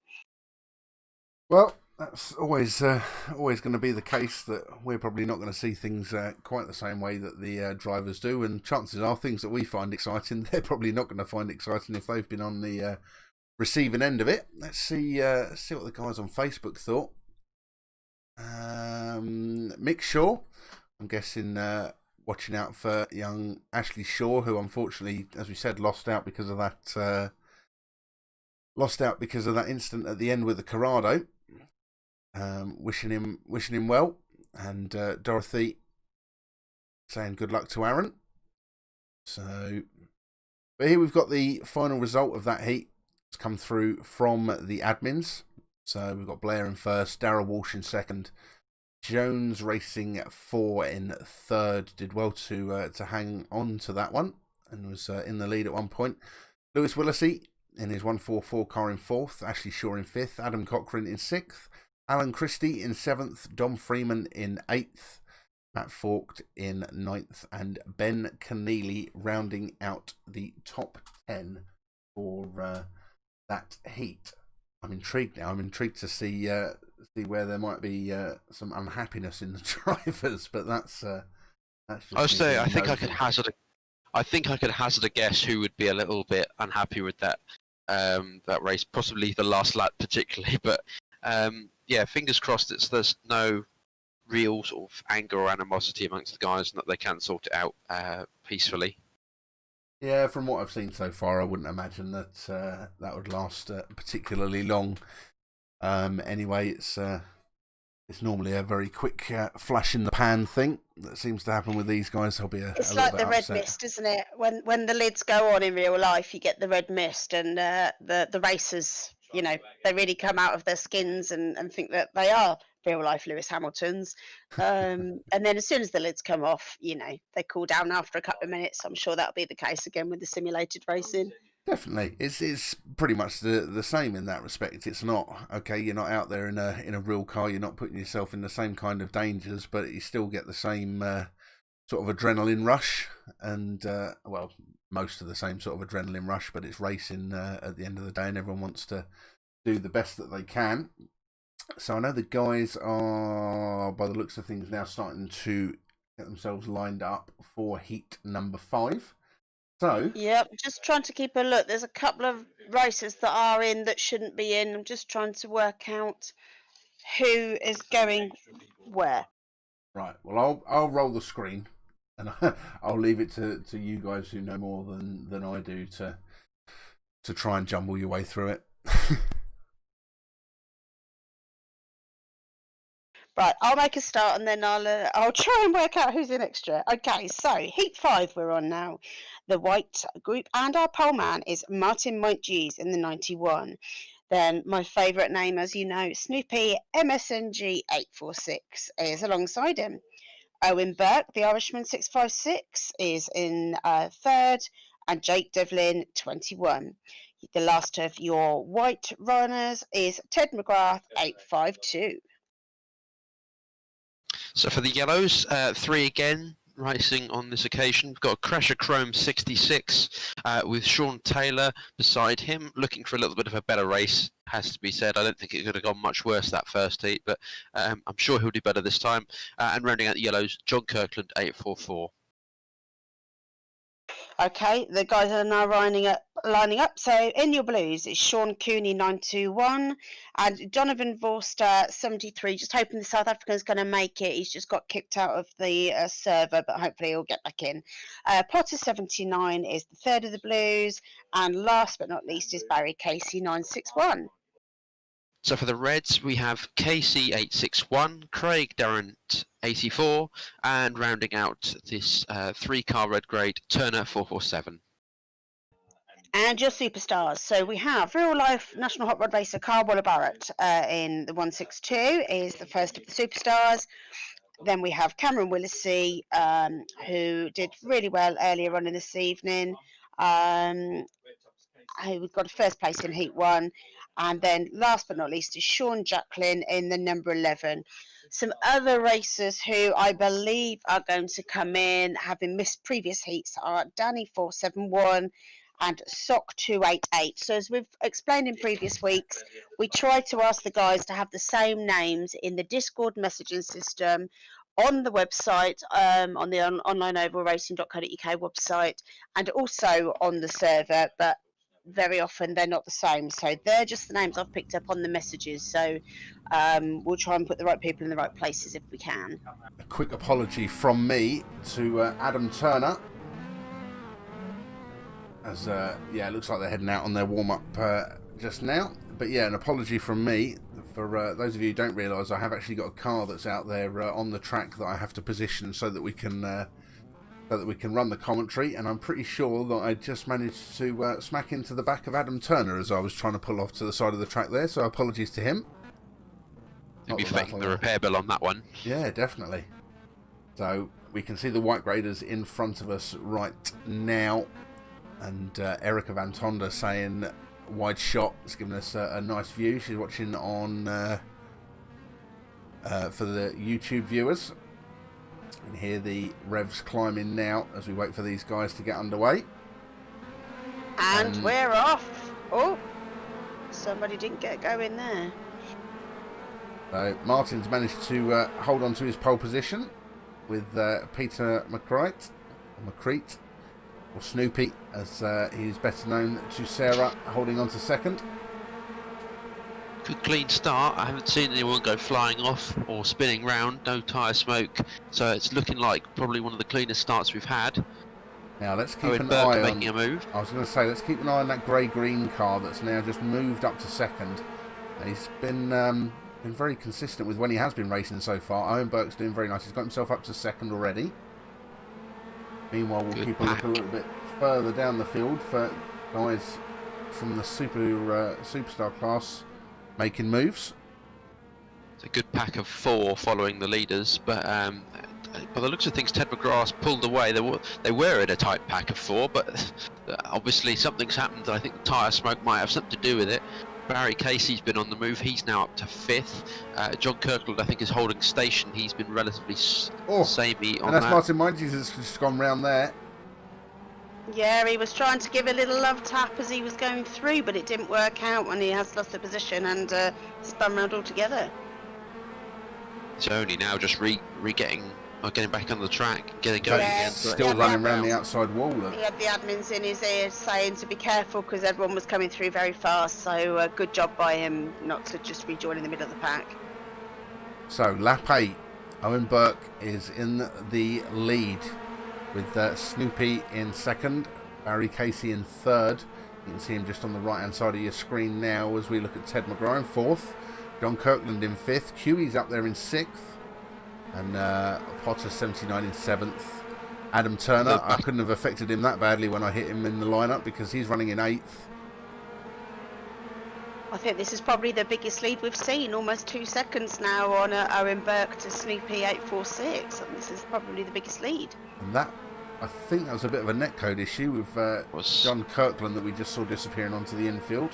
Well, that's always going to be the case, that we're probably not going to see things quite the same way that the drivers do, and chances are things that we find exciting, they're probably not going to find exciting if they've been on the receiving end of it. Let's see what the guys on Facebook thought. Mick Shaw, I'm guessing watching out for young Ashley Shaw, who unfortunately, as we said, lost out because of that incident at the end with the Corrado. wishing him well, and Dorothy saying good luck to Aaron. So, but here we've got the final result of that heat. It's come through from the admins. So we've got Blair in first, Darryl Walsh in second, Jones Racing 4 in third. Did well to hang on to that one and was in the lead at one point. Lewis Willisey in his 144 car in fourth, Ashley Shaw in fifth, Adam Cochrane in sixth, Alan Christie in seventh, Dom Freeman in eighth, Matt Forked in ninth, and Ben Keneally rounding out the top 10 for that heat. I'm intrigued now. I'm intrigued to see where there might be some unhappiness in the drivers, but that's just. I was saying, I think I could hazard a guess who would be a little bit unhappy with that race, possibly the last lap particularly. But yeah, fingers crossed. There's no real sort of anger or animosity amongst the guys, and that they can sort it out peacefully. Yeah, from what I've seen so far, I wouldn't imagine that that would last particularly long. Anyway, it's normally a very quick flash in the pan thing that seems to happen with these guys. There'll be it's a like little the bit red mist, isn't it? When the lids go on in real life, you get the red mist, and the racers, you know, they really come out of their skins and think that they are real life Lewis Hamiltons. And then as soon as the lids come off, you know, they cool down after a couple of minutes. I'm sure that'll be the case again with the simulated racing. Definitely, it's pretty much the same in that respect. It's not okay. You're not out there in a real car. You're not putting yourself in the same kind of dangers, but you still get the same sort of adrenaline rush, and well, most of the same sort of adrenaline rush. But it's racing at the end of the day, and everyone wants to do the best that they can. So I know the guys are, by the looks of things, now starting to get themselves lined up for heat number 5. So Yep, just trying to keep a look. There's a couple of races that are in that shouldn't be in. I'm just trying to work out who is going where. right, well I'll roll the screen, and I'll leave it to you guys who know more than I do to try and jumble your way through it. Right, I'll make a start and then I'll try and work out who's in extra. Okay, so heat 5 we're on now. The white group, and our pole man is Martin Montjees in the 91. Then my favourite name, as you know, Snoopy MSNG 846 is alongside him. Owen Burke, the Irishman 656, is in third, and Jake Devlin 21. The last of your white runners is Ted McGrath 852. So for the yellows, 3 again racing on this occasion. We've got Crasher Chrome 66 with Sean Taylor beside him, looking for a little bit of a better race, has to be said. I don't think it could have gone much worse that first heat, but I'm sure he'll do better this time. And rounding out the yellows, John Kirkland 844. Okay, the guys are now lining up. So in your blues, it's Sean Cooney 921 and Donovan Vorster 73. Just hoping the South African's going to make it. He's just got kicked out of the server, but hopefully he'll get back in. Potter 79 is the third of the blues, and last but not least is Barry Casey 961. So for the Reds, we have KC 861, Craig Durrant 84, and rounding out this 3-car red grade, Turner 447. And your superstars. So we have real life National Hot Rod racer Carl Waller Barrett in the 162 is the first of the superstars. Then we have Cameron Willisey, who did really well earlier on in this evening. We've got a first place in Heat 1. And then last but not least is Sean Jacklin in the number 11. Some other racers who I believe are going to come in, having missed previous heats, are Danny 471 and Sock 288. So as we've explained in previous weeks, we try to ask the guys to have the same names in the Discord messaging system, on the website, on the onlineovalracing.co.uk website, and also on the server, but very often they're not the same. So they're just the names I've picked up on the messages. So we'll try and put the right people in the right places if we can. A quick apology from me to Adam Turner, as yeah, it looks like they're heading out on their warm-up just now. But yeah, an apology from me For those of you who don't realise, I have actually got a car that's out there on the track that I have to position so that we can run the commentary. And I'm pretty sure that I just managed to smack into the back of Adam Turner as I was trying to pull off to the side of the track there. So apologies to him. You'll be fitting the repair bill on that one. Yeah, definitely. So we can see the white graders in front of us right now, and Erica Van Tonda saying wide shot. It's given us a nice view. She's watching on for the YouTube viewers. And hear the revs climbing now as we wait for these guys to get underway. And we're off. Oh, somebody didn't get going there. So Martin's managed to hold on to his pole position with Peter McCrete, or Snoopy, as he is better known to Sarah, holding on to second. Good clean start. I haven't seen anyone go flying off or spinning round. No tyre smoke, so it's looking like probably one of the cleanest starts we've had. Now let's keep Owen an Burke eye making on. a move. I was going to say, let's keep an eye on that grey-green car that's now just moved up to second. He's been very consistent with when he has been racing so far. Owen Burke's doing very nice. He's got himself up to second already. Meanwhile, we'll keep a look a little bit further down the field for guys from the superstar class making moves. It's a good pack of 4 following the leaders, but by the looks of things, Ted McGrath's pulled away. They were in a tight pack of 4, but obviously something's happened. I think the tyre smoke might have something to do with it. Barry Casey's been on the move. He's now up to 5th. John Kirkland, I think, is holding station. He's been relatively samey on and that's that. Martin Minges has just gone round there. Yeah, he was trying to give a little love tap as he was going through, but it didn't work out when he has lost the position and spun round altogether. He's only now just getting back on the track, getting going again. Still running around the outside wall. He had the admins in his ear saying to be careful because everyone was coming through very fast, so good job by him not to just rejoin in the middle of the pack. So lap 8, Owen Burke is in the lead with Snoopy in second, Barry Casey in third. You can see him just on the right hand side of your screen now as we look at Ted McGrath in fourth, John Kirkland in fifth, Huey's up there in sixth, and Potter 79 in 7th. Adam Turner, I couldn't have affected him that badly when I hit him in the lineup because he's running in 8th. I think this is probably the biggest lead we've seen, almost 2 seconds now on Owen Burke to Snoopy 846. And this is probably the biggest lead. And that, I think that was a bit of a netcode issue with John Kirkland that we just saw disappearing onto the infield.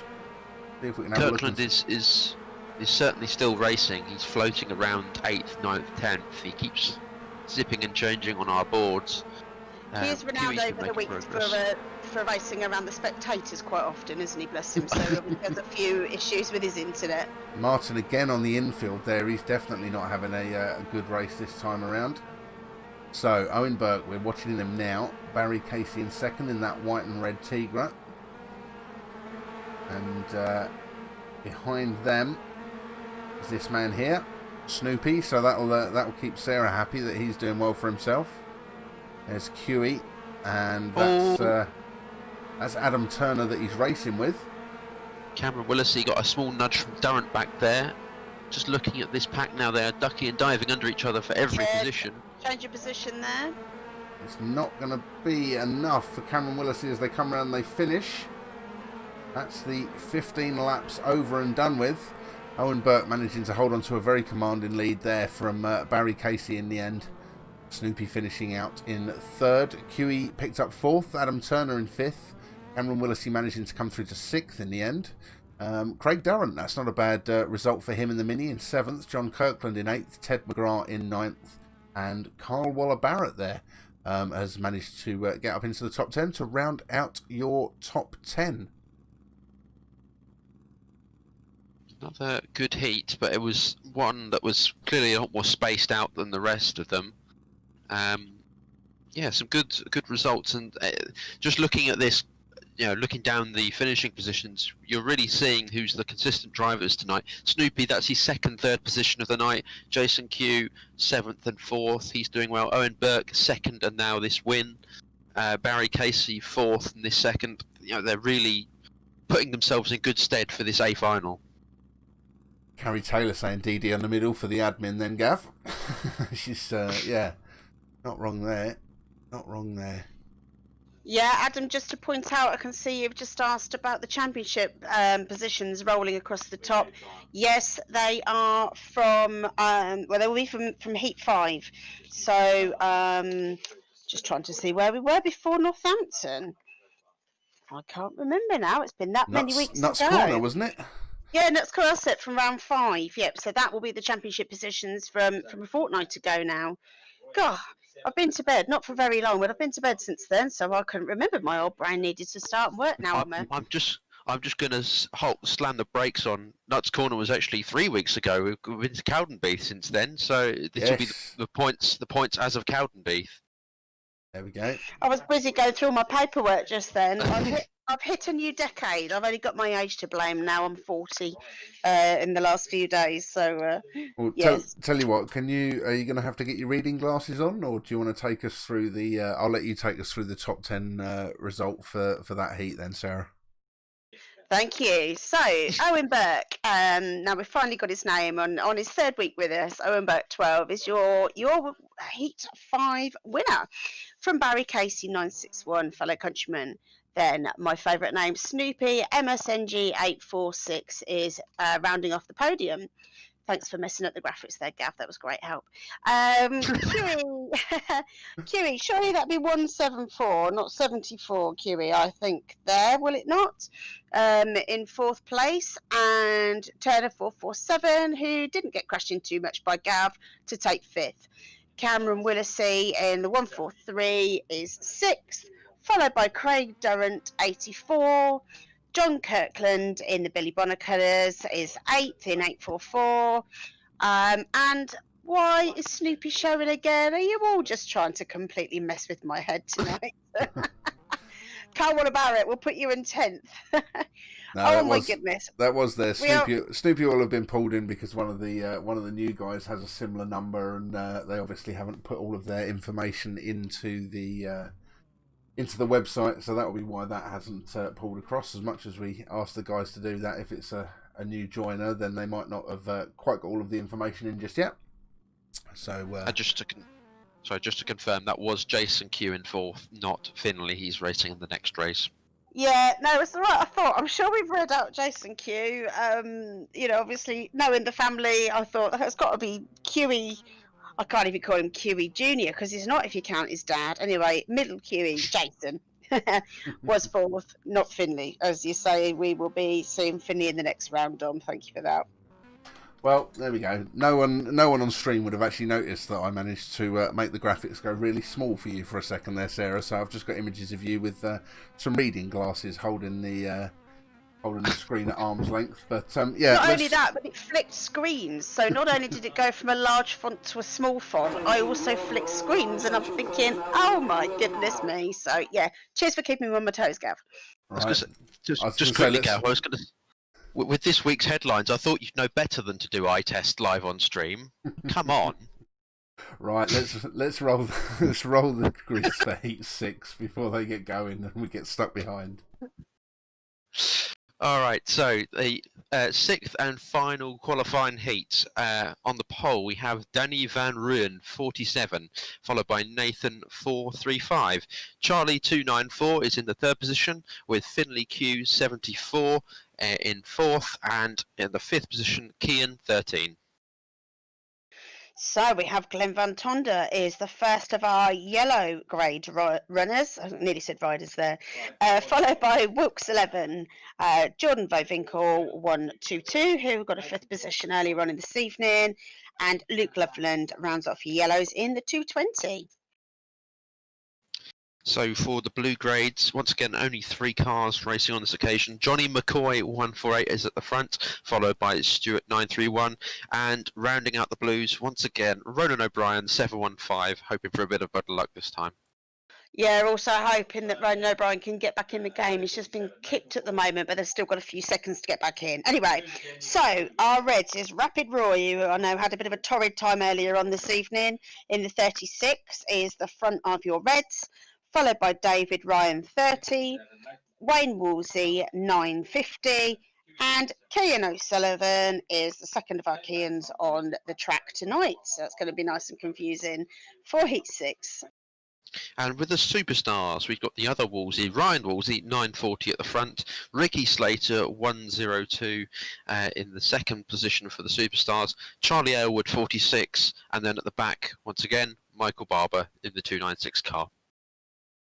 See if we can have Kirkland a look is certainly still racing. He's floating around 8th, 9th, 10th. He keeps zipping and changing on our boards. He is renowned over the weeks for racing around the spectators quite often, isn't he? Bless him. So there's a few issues with his internet. Martin again on the infield there. He's definitely not having a good race this time around. So Owen Burke, we're watching him now. Barry Casey in second in that white and red Tigra. And behind them is this man here, Snoopy. So that'll keep Sarah happy that he's doing well for himself. There's QE, and that's Adam Turner that he's racing with. Cameron Willesey got a small nudge from Durrant back there. Just looking at this pack now, they're ducking and diving under each other for every position. Change your position there. It's not going to be enough for Cameron Willesey as they come around and they finish. That's the 15 laps over and done with. Owen Burke managing to hold on to a very commanding lead there from Barry Casey in the end. Snoopy finishing out in third. QE picked up fourth. Adam Turner in fifth. Cameron Willesey managing to come through to sixth in the end. Craig Durrant, that's not a bad result for him in the Mini, in seventh. John Kirkland in eighth. Ted McGrath in ninth. And Carl Waller-Barrett there has managed to get up into the top 10 to round out your top 10. Another good heat, but it was one that was clearly a lot more spaced out than the rest of them. Yeah, some good results, and just looking at this, looking down the finishing positions, you're really seeing who's the consistent drivers tonight. Snoopy, that's his second, third position of the night. Jason Q, 7th and 4th, he's doing well. Owen Burke, 2nd, and now this win. Barry Casey, 4th, and this 2nd. They're really putting themselves in good stead for this A final. Carrie Taylor saying DD on the middle for the admin then, Gav. She's, not wrong there. Not wrong there. Yeah, Adam, just to point out, I can see you've just asked about the championship positions rolling across the top. Yes, they are from, they will be from Heat 5. So, just trying to see where we were before Northampton. I can't remember now. It's been that many weeks Nuts ago. Corner, wasn't it? Yeah, Nuts Corner set from round 5. Yep, so that will be the championship positions from a fortnight ago now. God, I've been to bed, not for very long, but I've been to bed since then, so I couldn't remember my old brain needed to start work now. I'm just going to slam the brakes on. Nuts Corner was actually 3 weeks ago. We've been to Cowdenbeath since then, so this will be the points as of Cowdenbeath. There we go. I was busy going through my paperwork just then. I've hit a new decade. I've only got my age to blame now. I'm 40 in the last few days. So, well, yes. Tell you what, are you going to have to get your reading glasses on, or do you want to take us through the? I'll let you take us through the top 10 result for that heat then, Sarah. Thank you. So, Owen Burke, now we've finally got his name on his third week with us. Owen Burke 12 is your Heat 5 winner from Barry Casey 961, fellow countryman. Then my favourite name, Snoopy, MSNG 846, is rounding off the podium. Thanks for messing up the graphics there, Gav. That was great help. QE, surely that'd be 174, not 74, QE, I think there, will it not? In fourth place, and Turner 447, who didn't get crashed in too much by Gav, to take fifth. Cameron Willisey in the 143 is sixth, followed by Craig Durrant 84. John Kirkland in the Billy Bonner colours is 8th in 844. And why is Snoopy showing again? Are you all just trying to completely mess with my head tonight? Can't worry about it. We'll put you in 10th. No, my goodness. That was there. Snoopy will have been pulled in because one of the new guys has a similar number, and they obviously haven't put all of their information into the website, so that will be why that hasn't pulled across. As much as we asked the guys to do that, if it's a new joiner, then they might not have quite got all of the information in just yet. So just to confirm, that was Jason Q in fourth, not Finley. He's racing in the next race. Yeah, no, it's all right. I'm sure we've read out Jason Q. Obviously knowing the family, I thought it's got to be QE. I can't even call him QE Junior because he's not if you count his dad. Anyway, middle QE, Jason, was fourth, not Finley. As you say, we will be seeing Finley in the next round, Dom. Thank you for that. Well, there we go. No one on stream would have actually noticed that I managed to make the graphics go really small for you for a second there, Sarah. So I've just got images of you with some reading glasses holding the screen at arm's length. But yeah. Not only that, but it flicked screens. So not only did it go from a large font to a small font, I also flicked screens, and I'm thinking, oh my goodness me. So yeah, cheers for keeping me on my toes, Gav. Right. Just quickly, Gav. I was going to. With this week's headlines, I thought you'd know better than to do eye test live on stream. Come on. Right, let's roll the grids for Heat 6 before they get going and we get stuck behind. All right, so the sixth and final qualifying heat on the pole, we have Danny Van Ruyen, 47, followed by Nathan 435. Charlie 294 is in the third position, with Finley Q 74 in fourth, and in the fifth position, Kian 13. So we have Glenn Van Tonder is the first of our yellow grade runners. I nearly said riders there. Followed by Wilkes 11, Jordan Vovinkel 122, who got a fifth position earlier on in this evening, and Luke Loveland rounds off yellows in the 220. So for the blue grades, once again, only 3 cars racing on this occasion. Johnny McCoy 148 is at the front, followed by Stuart 931, and rounding out the blues, once again, Ronan O'Brien 715, hoping for a bit of better luck this time. Yeah, also hoping that Ronan O'Brien can get back in the game. He's just been kicked at the moment, but they've still got a few seconds to get back in. Anyway, so our Reds is Rapid Roy, who I know had a bit of a torrid time earlier on this evening. In the 36 is the front of your Reds, followed by David Ryan 30, Wayne Woolsey 950, And Cian O'Sullivan is the second of our Cians on the track tonight. So that's going to be nice and confusing for Heat 6. And with the superstars, we've got the other Wolsey, Ryan Wolsey, 940 at the front, Ricky Slater, 102 in the second position for the superstars, Charlie Aylward, 46, and then at the back, once again, Michael Barber in the 296 car.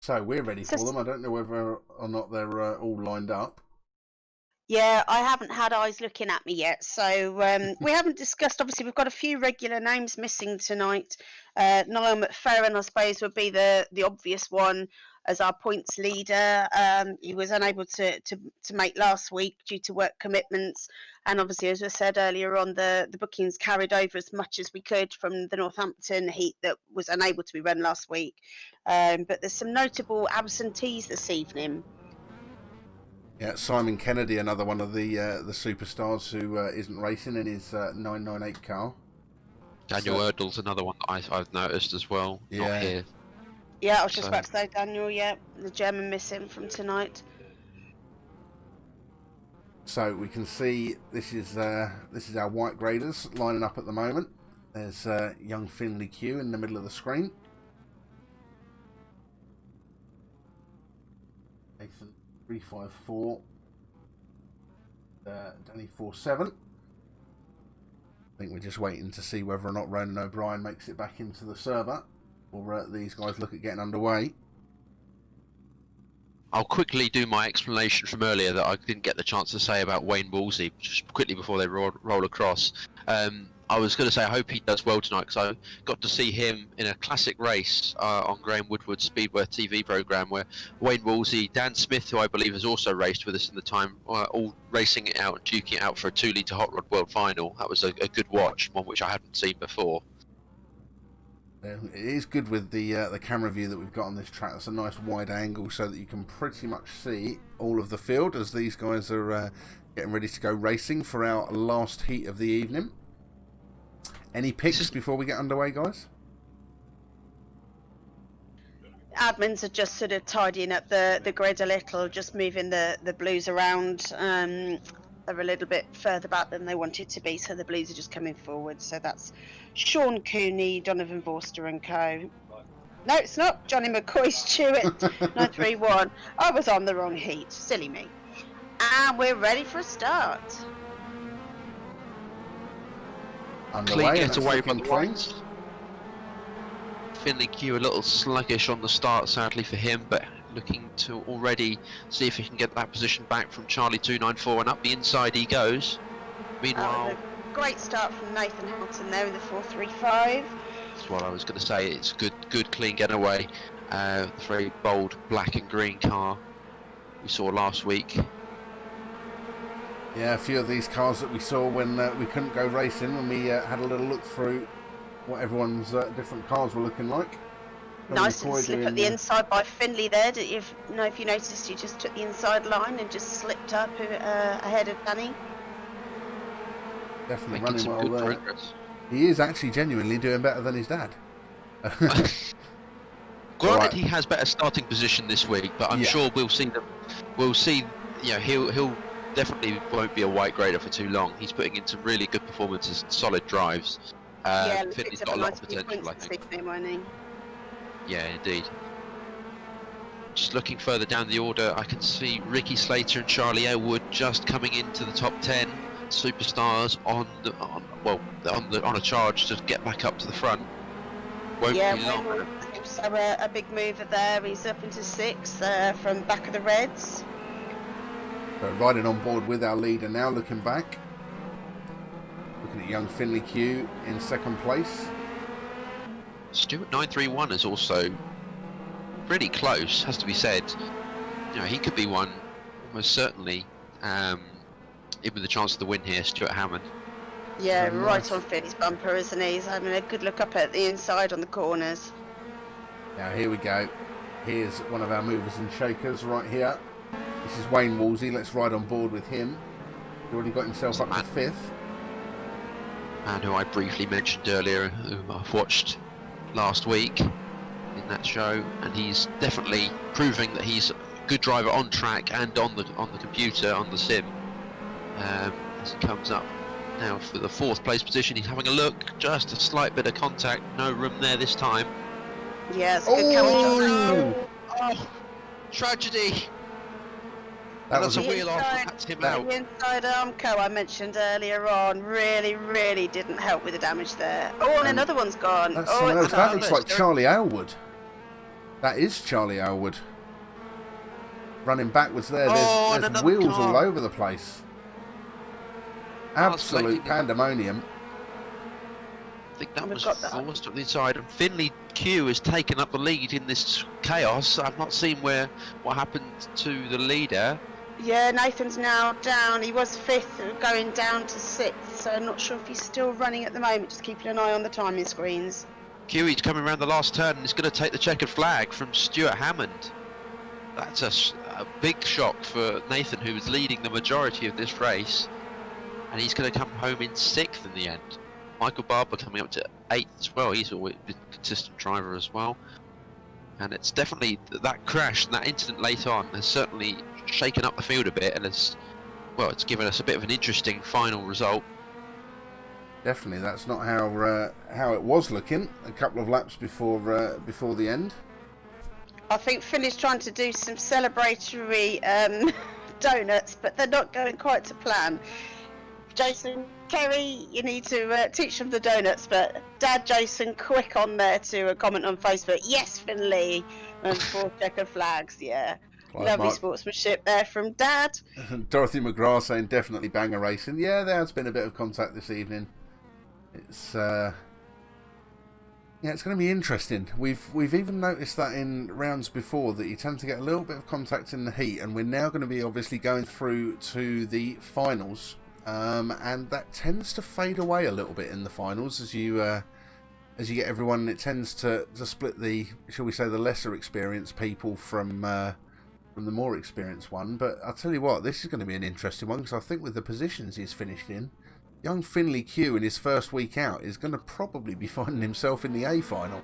So we're ready for them. I don't know whether or not they're all lined up. Yeah, I haven't had eyes looking at me yet. So we haven't discussed, obviously, we've got a few regular names missing tonight. Niall McFerrin, I suppose, would be the obvious one as our points leader. He was unable to make last week due to work commitments. And obviously, as I said earlier on, the bookings carried over as much as we could from the Northampton heat that was unable to be run last week. But there's some notable absentees this evening. Yeah, Simon Kennedy, another one of the superstars who isn't racing in his 998 car. Daniel Erdl's another one that I've noticed as well. Yeah. Not here. Yeah, I was just about to say Daniel. Yeah, the German missing from tonight. So we can see this is our white graders lining up at the moment. There's young Finley Q in the middle of the screen. Nathan 354. Danny 47. I think we're just waiting to see whether or not Ronan O'Brien makes it back into the server, or these guys look at getting underway. I'll quickly do my explanation from earlier that I didn't get the chance to say about Wayne Wolsey, just quickly before they roll across. I was going to say I hope he does well tonight, because I got to see him in a classic race on Graham Woodward's Speedworth TV programme, where Wayne Wolsey, Dan Smith, who I believe has also raced with us in the time, all racing it out and duking it out for a 2-litre Hot Rod World Final. That was a good watch, one which I hadn't seen before. It is good with the camera view that we've got on this track. That's a nice wide angle so that you can pretty much see all of the field as these guys are getting ready to go racing for our last heat of the evening. Any picks before we get underway, guys? Admins are just sort of tidying up the grid a little, just moving the blues around. They're a little bit further back than they wanted to be, so the blues are just coming forward. So that's Sean Cooney, Donovan Vorster and co. No, it's not. Johnny McCoy Stewart, 931. I was on the wrong heat. Silly me. And we're ready for a start. Underway, Clean getaway by the clean. whites. Finley Q a little sluggish on the start, sadly for him, but looking to already see if he can get that position back from Charlie 294, and up the inside he goes. Meanwhile, a great start from Nathan Hamilton there in the 435. that's what I was going to say. It's good clean getaway. The very bold black and green car we saw last week. Yeah, a few of these cars that we saw when we couldn't go racing, when we had a little look through what everyone's different cars were looking like. Nice little slip at the inside by Finley there. If you noticed, he just took the inside line and just slipped up ahead of Danny. Definitely Making running some well good there. progress. He is actually genuinely doing better than his dad. Granted, Right. he has better starting position this week, but I'm sure we'll see them. We'll see. You know, he'll definitely won't be a white grader for too long. He's putting in some really good performances and solid drives. Finley's got a lot of potential, I think. Yeah, indeed. Just looking further down the order, I can see Ricky Slater and Charlie Aylward just coming into the top 10 superstars on a charge to get back up to the front. Won't be long. So a big mover there. He's up into 6th from back of the Reds. So riding on board with our leader now, looking back. Looking at young Finley Q in second place. Stuart 931 is also pretty close, has to be said. You know, he could be one, almost certainly, even with a chance of the win here, Stuart Hammond. Yeah, Very right nice. on Finley's bumper, isn't he? He's having a good look up at the inside on the corners. Now here we go. Here's one of our movers and shakers right here. This is Wayne Wolsey. Let's ride on board with him. He's already got himself up to 5th. Man who I briefly mentioned earlier, whom I've watched last week in that show, and he's definitely proving that he's a good driver on track and on the computer, on the sim. as he comes up now for the 4th place position. He's having a look, just a slight bit of contact, no room there this time. Yeah, it's a good camera shot. Oh, tragedy. That That's was a wheel off, that's him out. The inside arm co I mentioned earlier on really didn't help with the damage there. Oh, and another one's gone. That's Oh, someone else. it's That looks gone. like Charlie Aylward. That is Charlie Aylward. Running backwards there. There's another wheels car. all over the place. Absolute pandemonium. I think that We've was got that. forced up the inside, and Finley Q has taken up the lead in this chaos. I've not seen what happened to the leader. Yeah, Nathan's now down. He was 5th, going down to 6th, so I'm not sure if he's still running at the moment, just keeping an eye on the timing screens. Q.E.'s coming around the last turn and is going to take the checkered flag from Stuart Hammond. That's a big shock for Nathan, who was leading the majority of this race, and he's going to come home in 6th in the end. Michael Barber coming up to 8th as well. He's always been a consistent driver as well. And it's definitely that crash and that incident late on has certainly shaken up the field a bit, and it's given us a bit of an interesting final result. Definitely, that's not how it was looking a couple of laps before the end. I think Finley's trying to do some celebratory donuts, but they're not going quite to plan. Jason, Kerry, you need to teach them the donuts, but Dad Jason, quick on there to comment on Facebook. Yes, Finley, and 4 checkered flags, yeah. Like Lovely Mark- sportsmanship there from Dad. Dorothy McGrath saying definitely banger racing. Yeah, there has been a bit of contact this evening. It's it's going to be interesting. We've even noticed that in rounds before that you tend to get a little bit of contact in the heat, and we're now going to be obviously going through to the finals, and that tends to fade away a little bit in the finals as you get everyone. It tends to split the, shall we say, the lesser experienced people from the more experienced one. But I'll tell you what, this is going to be an interesting one, because I think with the positions he's finished in, young Finley Q in his first week out is going to probably be finding himself in the A final.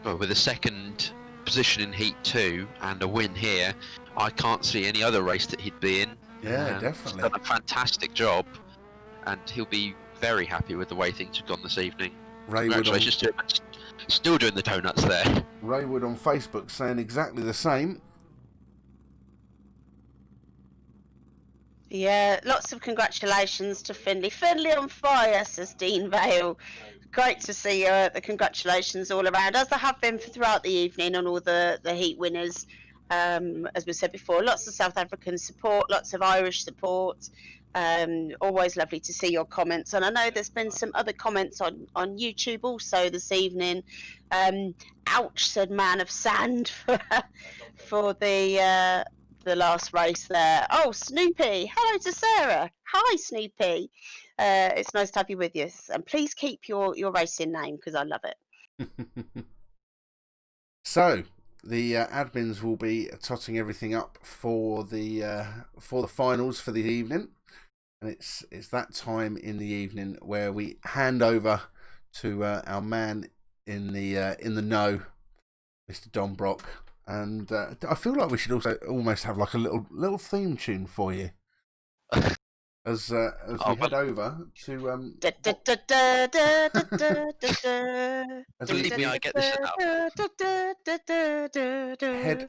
Well, with a 2nd position in Heat 2 and a win here, I can't see any other race that he'd be in. Yeah, definitely. He's done a fantastic job, and he'll be very happy with the way things have gone this evening. Congratulations to him. Still doing the donuts there. Raywood on Facebook saying exactly the same. Yeah, lots of congratulations to Finley. Finley on fire, says Dean Vale. Great to see the congratulations all around, as there have been throughout the evening on all the heat winners. As we said before, lots of South African support, lots of Irish support. Always lovely to see your comments. And I know there's been some other comments on YouTube also this evening. Ouch, said Man of Sand for the last race there. Oh, Snoopy. Hello to Sarah. Hi, Snoopy. It's nice to have you with us. And please keep your racing name, because I love it. So, the admins will be totting everything up for the finals for the evening. And it's that time in the evening where we hand over to our man in the know, Mr. Don Brock. And I feel like we should also almost have like a little theme tune for you as we head over to. Believe me, I get this enough.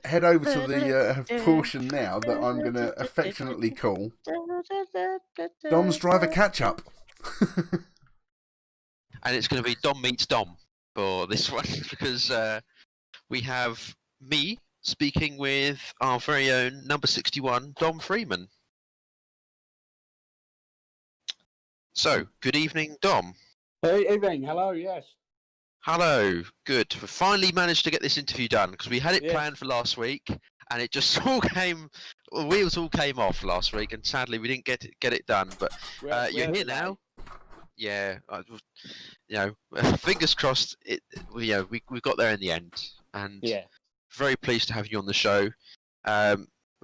Head over to the portion now that I'm going to affectionately call Dom's Driver Catch Up. And it's going to be Dom meets Dom for this one, because we have me speaking with our very own number 61, Dom Freeman. So, good evening, Dom. Hey, evening. Hello, yes. Hello, good. We finally managed to get this interview done, because we had it planned for last week, and it just all came, the wheels all came off last week, and sadly we didn't get it done. But you're here now. Yeah, fingers crossed. We got there in the end, and very pleased to have you on the show.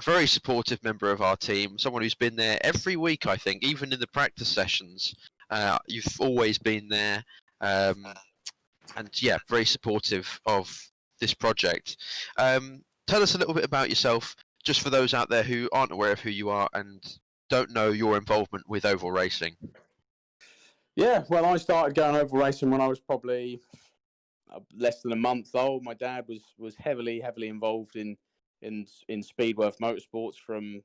Very supportive member of our team, someone who's been there every week, I think, even in the practice sessions. You've always been there, and very supportive of this project. Tell us a little bit about yourself, just for those out there who aren't aware of who you are and don't know your involvement with oval racing. Yeah, well, I started going oval racing when I was probably less than a month old. My dad was heavily involved in Speedworth Motorsports from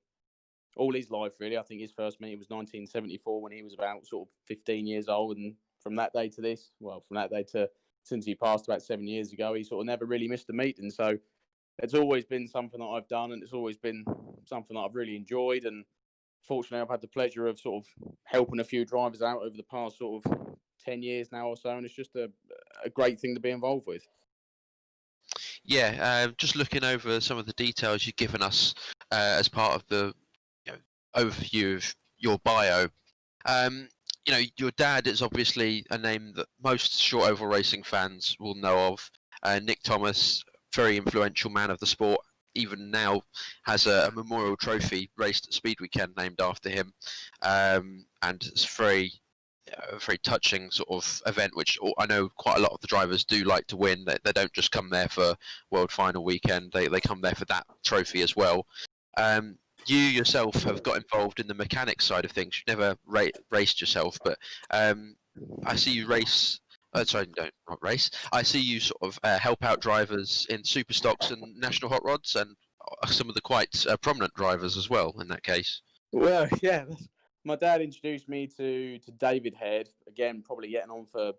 all his life, really. I think his first meeting was 1974 when he was about sort of 15 years old, and from that day to this, well, from that day to since he passed about 7 years ago, he sort of never really missed a meeting. So it's always been something that I've done, and it's always been something that I've really enjoyed. And fortunately, I've had the pleasure of sort of helping a few drivers out over the past sort of 10 years now or so, and it's just a great thing to be involved with. Yeah, just looking over some of the details you've given us as part of the overview of your bio. Your dad is obviously a name that most short oval racing fans will know of. Nick Thomas, very influential man of the sport, even now has a memorial trophy raced at Speed Weekend named after him, and it's a very touching sort of event, which I know quite a lot of the drivers do like to win. They don't just come there for World Final Weekend, they come there for that trophy as well. You yourself have got involved in the mechanics side of things. You've never raced yourself, but I see you race. Sorry, not race. I see you sort of help out drivers in super stocks and national hot rods, and some of the quite prominent drivers as well. In that case, well, yeah, my dad introduced me to David Head again, probably getting on for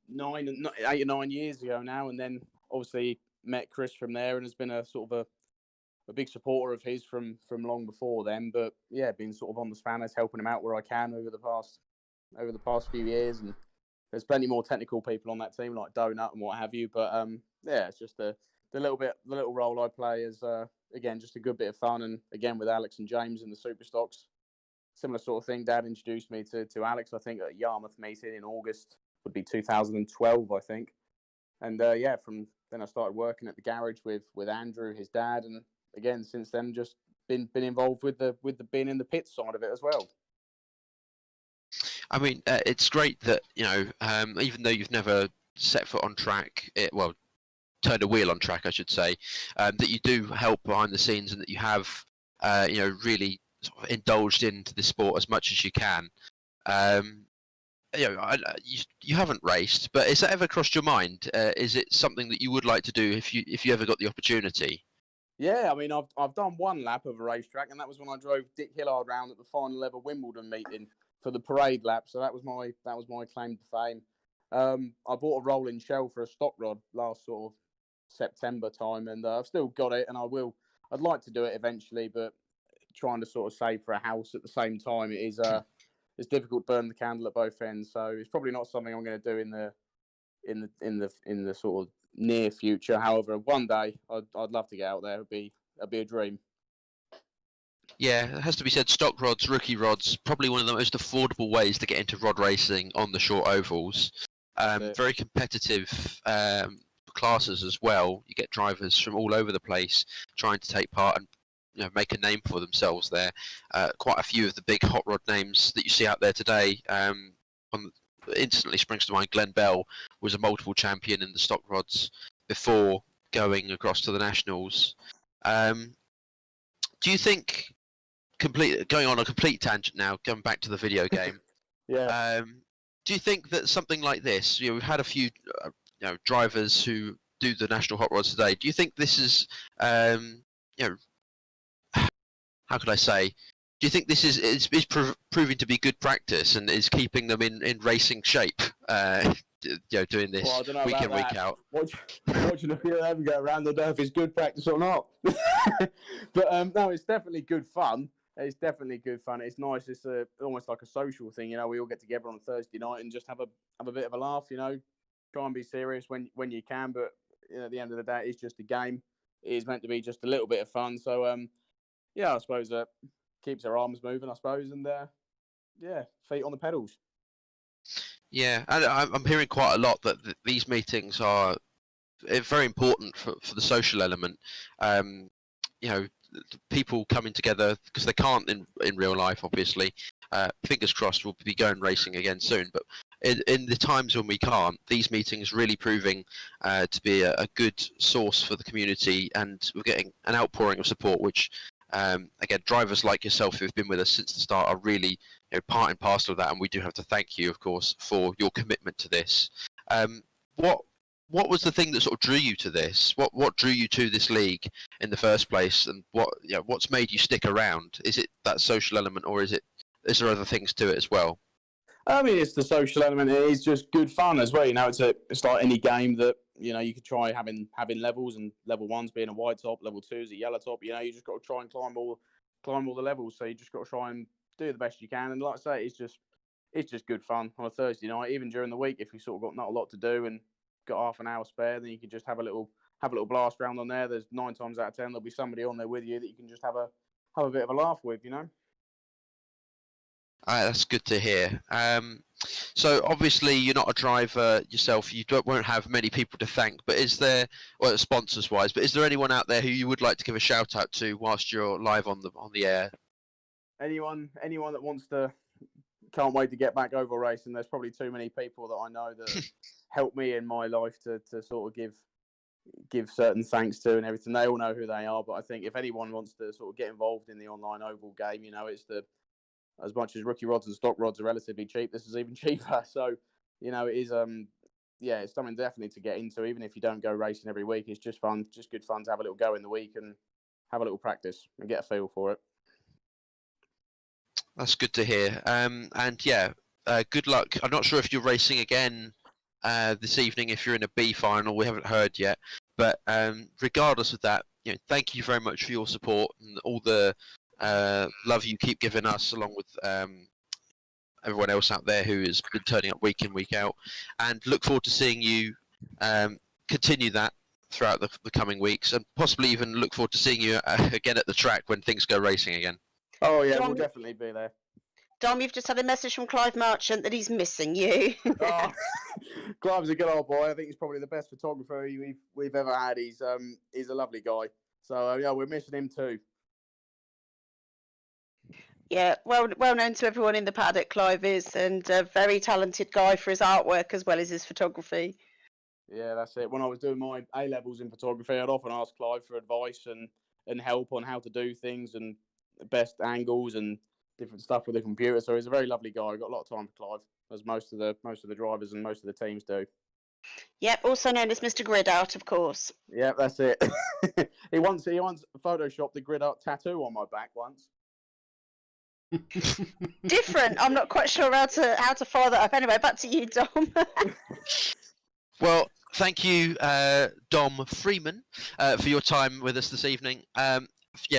8 or 9 years ago now, and then obviously met Chris from there, and has been a sort of a big supporter of his from long before then. But yeah, been sort of on the spanners, helping him out where I can over the past few years. And there's plenty more technical people on that team like Donut and what have you. But yeah, it's just the little role I play is again just a good bit of fun. And again with Alex and James in the super stocks, similar sort of thing. Dad introduced me to Alex, I think, at a Yarmouth meeting in August, would be 2012, I think. And yeah, from then I started working at the garage with Andrew, his dad, and again since then just been involved with the being in the pits side of it as well. I mean, it's great that even though you've never set foot on track, turned a wheel on track, I should say, that you do help behind the scenes, and that you have really sort of indulged into the sport as much as you can. You haven't raced, but has that ever crossed your mind? Is it something that you would like to do if you ever got the opportunity? Yeah, I mean, I've done one lap of a racetrack, and that was when I drove Dick Hillard round at the final ever Wimbledon meeting for the parade lap. So that was my claim to fame. I bought a rolling shell for a stock rod last sort of September time, and I've still got it, and I'd like to do it eventually, but trying to sort of save for a house at the same time, it is it's difficult to burn the candle at both ends. So it's probably not something I'm going to do in the sort of near future. However, one day I'd love to get out there. It'd be a dream. Yeah, it has to be said, stock rods, rookie rods, probably one of the most affordable ways to get into rod racing on the short ovals. Very competitive classes as well. You get drivers from all over the place trying to take part and make a name for themselves there. Quite a few of the big hot rod names that you see out there today. Instantly springs to mind. Glenn Bell was a multiple champion in the stock rods before going across to the nationals. Do you think, going on a complete tangent now, going back to the video game? Yeah. Do you think that something like this, we've had a few drivers who do the national hot rods today. Do you think this is how could I say? Do you think this is proving to be good practice and is keeping them in racing shape? Doing this week in, week out. Watching a few of them go around, I don't know if it's good practice or not. But no, it's definitely good fun. It's definitely good fun. It's nice. It's almost like a social thing. We all get together on Thursday night and just have a bit of a laugh. Try and be serious when you can, but at the end of the day, it's just a game. It is meant to be just a little bit of fun. So yeah, I suppose keeps our arms moving, I suppose, and yeah, feet on the pedals. Yeah, and I'm hearing quite a lot that these meetings are very important for the social element. People coming together because they can't in real life, obviously. Fingers crossed we'll be going racing again soon, but in the times when we can't, these meetings really proving to be a good source for the community, and we're getting an outpouring of support, which Again, drivers like yourself who've been with us since the start are really part and parcel of that, and we do have to thank you, of course, for your commitment to this. What was the thing that sort of drew you to this? What drew you to this league in the first place, and what's made you stick around? Is it that social element, or is there other things to it as well? I mean, it's the social element. It is just good fun as well. It's like any game that you could try having levels, and level 1's being a white top, level 2's a yellow top. You just got to try and climb all the levels. So you just got to try and do the best you can. And like I say, it's just good fun on a Thursday night. Even during the week, if you sort of got not a lot to do and got half an hour spare, then you can just have a little blast round on there. There's 9 times out of 10 there'll be somebody on there with you that you can just have a bit of a laugh with. That's good to hear. So obviously you're not a driver yourself. You won't have many people to thank. But is there, well, sponsors wise, but is there anyone out there who you would like to give a shout out to whilst you're live on the air? Anyone that wants to, can't wait to get back over racing. There's probably too many people that I know that helped me in my life to sort of give certain thanks to and everything. They all know who they are. But I think if anyone wants to sort of get involved in the online oval game, it's as much as rookie rods and stock rods are relatively cheap, this is even cheaper. So, it is, it's something definitely to get into. Even if you don't go racing every week, it's just fun, just good fun to have a little go in the week and have a little practice and get a feel for it. That's good to hear. Good luck. I'm not sure if you're racing again this evening, if you're in a B final. We haven't heard yet. But regardless of that, thank you very much for your support and all the love you keep giving us, along with everyone else out there who has been turning up week in, week out, and look forward to seeing you continue that throughout the coming weeks, and possibly even look forward to seeing you again at the track when things go racing again. Oh yeah, we'll definitely be there. Dom, you've just had a message from Clive Merchant that he's missing you. Clive's a good old boy. I think he's probably the best photographer we've ever had. He's a lovely guy. So we're missing him too. Yeah, well known to everyone in the paddock, Clive is, and a very talented guy for his artwork as well as his photography. Yeah, that's it. When I was doing my A-levels in photography, I'd often ask Clive for advice and help on how to do things and the best angles and different stuff with the computer. So he's a very lovely guy. I've got a lot of time for Clive, as most of the drivers and most of the teams do. Yep, also known as Mr. Grid Art, of course. Yeah, that's it. he once photoshopped the Grid Art tattoo on my back once. Different. I'm not quite sure how to follow that up. Anyway, back to you, Dom. Well, thank you, Dom Freeman, for your time with us this evening.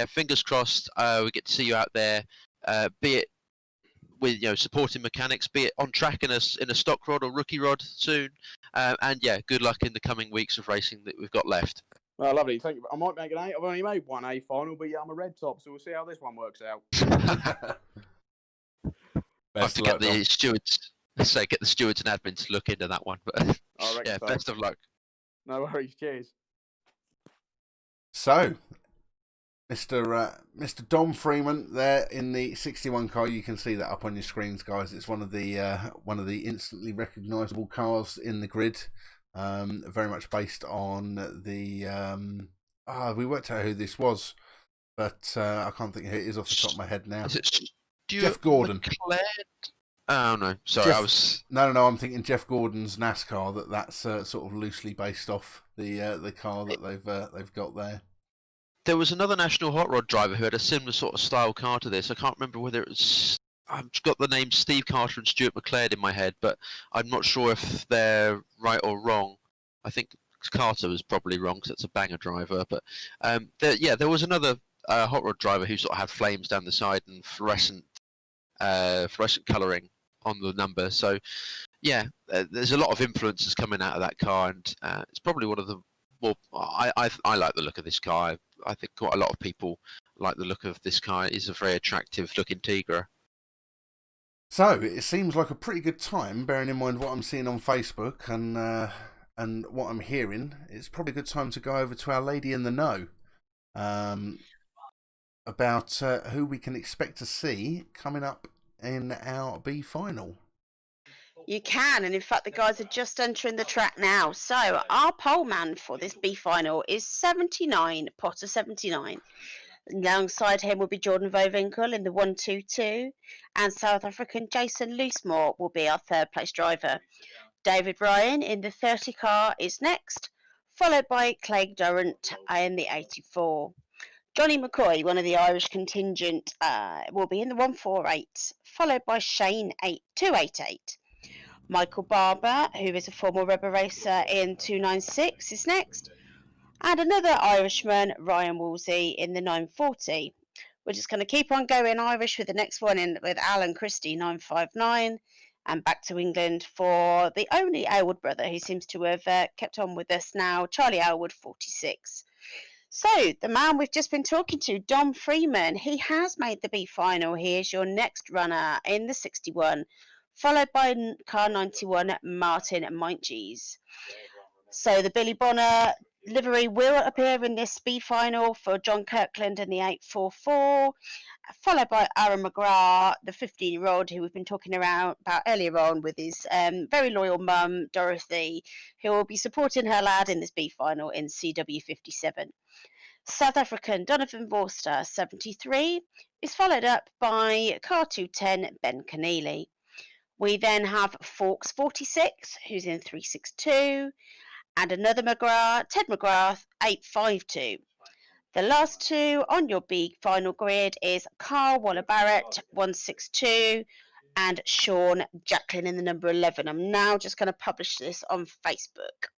Fingers crossed we get to see you out there, be it with supporting mechanics, be it on track in a stock rod or rookie rod soon, and good luck in the coming weeks of racing that we've got left. Oh, lovely. Thank you. I might make an A. I've only made one A final, but I'm a red top, so we'll see how this one works out. I have to get the stewards and admin to look into that one. But so. Best of luck. No worries. Cheers. So, Mr. Dom Freeman there in the 61 car. You can see that up on your screens, guys. It's one of the instantly recognisable cars in the grid. Very much based on the we worked out who this was, but I can't think who it is off the top of my head now. Is it Jeff Gordon? Oh no, sorry, No. I'm thinking Jeff Gordon's NASCAR. That's sort of loosely based off the car that they've got there. There was another national hot rod driver who had a similar sort of style car to this. I can't remember whether it was. I've got the names Steve Carter and Stuart McLeod in my head, but I'm not sure if they're right or wrong. I think Carter was probably wrong because it's a banger driver. But there was another hot rod driver who sort of had flames down the side and fluorescent colouring on the number. So there's a lot of influences coming out of that car, and it's probably one of the more. I like the look of this car. I think quite a lot of people like the look of this car. It is a very attractive looking Tigra. So it seems like a pretty good time, bearing in mind what I'm seeing on Facebook and what I'm hearing. It's probably a good time to go over to our lady in the know about who we can expect to see coming up in our B final. You can, and in fact the guys are just entering the track now. So our pole man for this B final is 79, Potter 79. Alongside him will be Jordan Vovinkel in the 122, and South African Jason Loosemore will be our third place driver. David Ryan in the 30 car is next, followed by Craig Durrant in the 84. Johnny McCoy, one of the Irish contingent, will be in the 148, followed by Shane 288. Michael Barber, who is a former Rebel racer in 296, is next. And another Irishman, Ryan Woolsey, in the 940. We're just going to keep on going Irish with the next one in with Alan Christie, 959. And back to England for the only Aylward brother who seems to have kept on with us now, Charlie Aylward, 46. So, the man we've just been talking to, Dom Freeman, he has made the B final. He is your next runner in the 61, followed by car 91, Martin Meintjes. So, the Billy Bonner livery will appear in this B final for John Kirkland in the 844, followed by Aaron McGrath, the 15-year-old who we've been talking about earlier on with his very loyal mum, Dorothy, who will be supporting her lad in this B final in CW57. South African Donovan Vorster, 73, is followed up by car 210, Ben Keneally. We then have Fawkes, 46, who's in 362, and another McGrath, Ted McGrath, 852. The last two on your B final grid is Carl Waller-Barrett, 162, and Sean Jacklin in the number 11. I'm now just going to publish this on Facebook.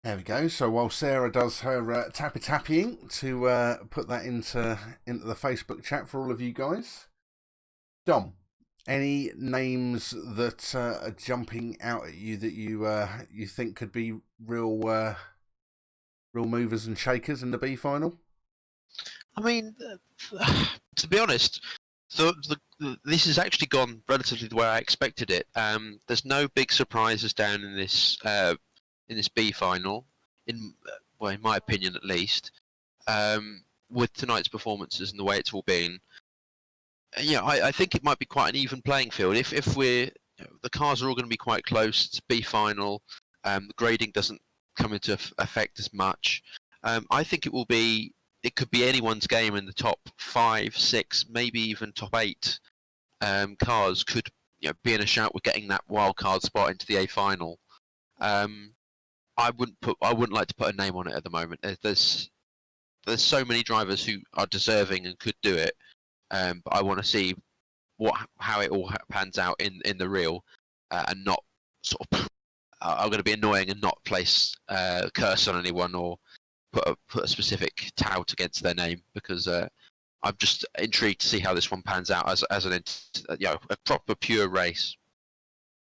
There we go. So while Sarah does her tapping to put that into the Facebook chat for all of you guys, Dom, any names that are jumping out at you that you think could be real movers and shakers in the B final? I mean, to be honest, this has actually gone relatively the way I expected it. There's no big surprises down in this B final, in my opinion at least, with tonight's performances and the way it's all been. Yeah, I think it might be quite an even playing field. If the cars are all going to be quite close, it's a B final, the grading doesn't come into effect as much. I think it could be anyone's game in the top 5, 6, maybe even top 8 cars could be in a shout with getting that wild card spot into the A final. I wouldn't like to put a name on it at the moment. There's so many drivers who are deserving and could do it, but I want to see how it all pans out in the real, and not sort of I'm going to be annoying and not place a curse on anyone or put a specific tout against their name, because I'm just intrigued to see how this one pans out as a proper pure race.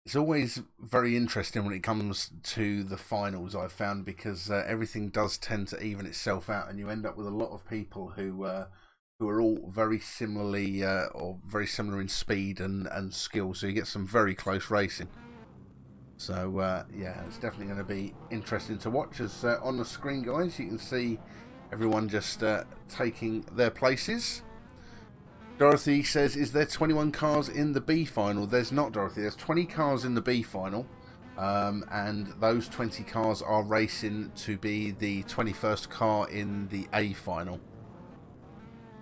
It's always very interesting when it comes to the finals, I've found, because everything does tend to even itself out, and you end up with a lot of people who are all very similarly or very similar in speed and skill. So you get some very close racing. So yeah, it's definitely going to be interesting to watch. As on the screen, guys, you can see everyone just taking their places. Dorothy says, is there 21 cars in the B final? There's not, Dorothy. There's 20 cars in the B final, and those 20 cars are racing to be the 21st car in the A final.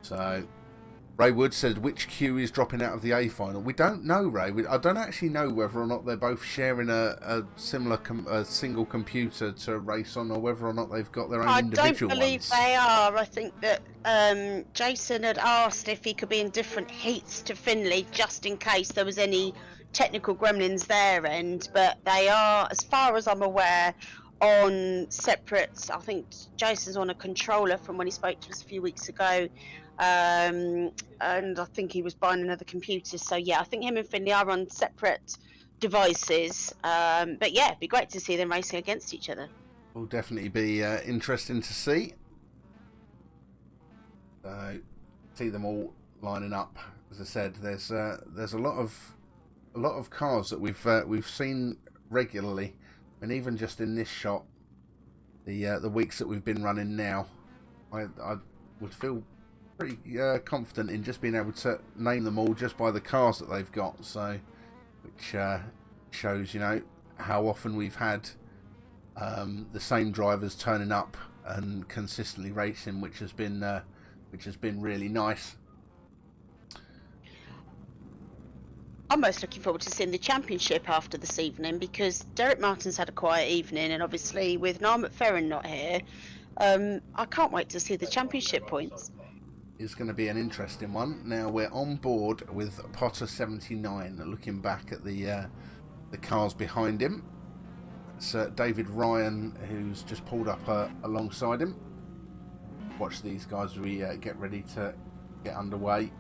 So Ray Wood said, which queue is dropping out of the A final? We don't know, Ray. I don't actually know whether or not they're both sharing a similar single computer to race on, or whether or not they've got their own individual ones. I don't believe they are. I think that Jason had asked if he could be in different heats to Finley, just in case there was any technical gremlins their end. But they are, as far as I'm aware, on separate. I think Jason's on a controller from when he spoke to us a few weeks ago. And I think he was buying another computer. So yeah, I think him and Finley are on separate devices. But yeah, it'd be great to see them racing against each other. Will definitely be interesting to see. See them all lining up. As I said, there's a lot of cars that we've seen regularly, and even just in this shot, the weeks that we've been running now, I would feel pretty confident in just being able to name them all just by the cars that they've got. So, which shows how often we've had the same drivers turning up and consistently racing, which has been which has been really nice. I'm most looking forward to seeing the championship after this evening, because Derek Martin's had a quiet evening, and obviously with Niall McFerrin not here, I can't wait to see the championship points. It's going to be an interesting one. Now we're on board with Potter 79. Looking back at the cars behind him, it's David Ryan, who's just pulled up alongside him. Watch these guys as we get ready to get underway.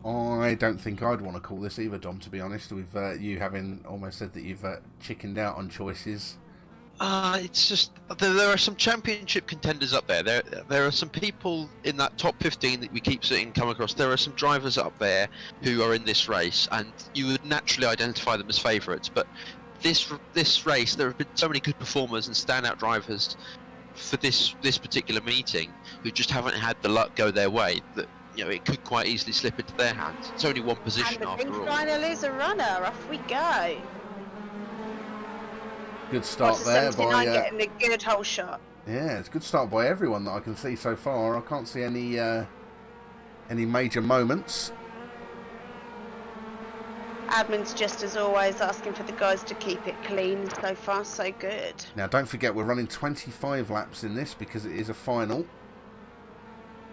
I don't think I'd want to call this either, Dom, to be honest, with you having almost said that you've chickened out on choices. It's just there are some championship contenders up there. There are some people in that top 15 that we keep seeing come across. There are some drivers up there who are in this race, and you would naturally identify them as favourites. But this race, there have been so many good performers and standout drivers for this particular meeting who just haven't had the luck go their way. That it could quite easily slip into their hands. It's only one position And the after all. final is a runner. Off we go. Good start Potter there 79 by... getting a good whole shot. Yeah, it's a good start by everyone that I can see so far. I can't see any major moments. Admin's just as always asking for the guys to keep it clean. So far, so good. Now, don't forget, we're running 25 laps in this because it is a final.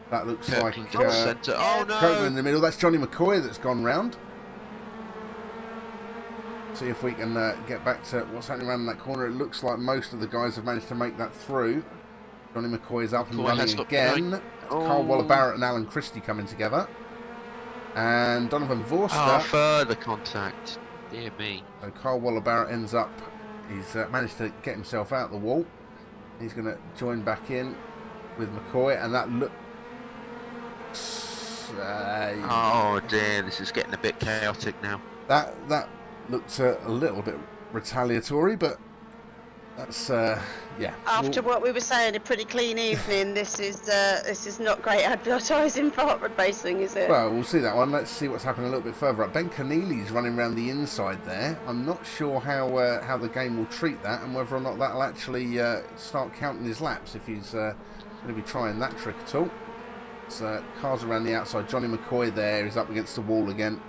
That looks like centre. Oh Kirkland in no! the middle. That's Johnny McCoy that's gone round. See if we can get back to what's happening around that corner. It looks like most of the guys have managed to make that through. Johnny McCoy is up and running again. Carl Waller-Barrett and Alan Christie coming together. And Donovan Vorster. Oh, further contact. Dear me. So Carl Waller-Barrett ends up, he's managed to get himself out the wall. He's going to join back in with McCoy, and that looks... oh dear, this is getting a bit chaotic now. That looked a little bit retaliatory, but that's yeah. After what we were saying, a pretty clean evening. This is not great advertising for hot rod racing, is it? Well, we'll see that one. Let's see what's happening a little bit further up. Ben Keneally's running around the inside there. I'm not sure how the game will treat that, and whether or not that'll actually start counting his laps, if he's going to be trying that trick at all. So cars around the outside. Johnny McCoy there is up against the wall again.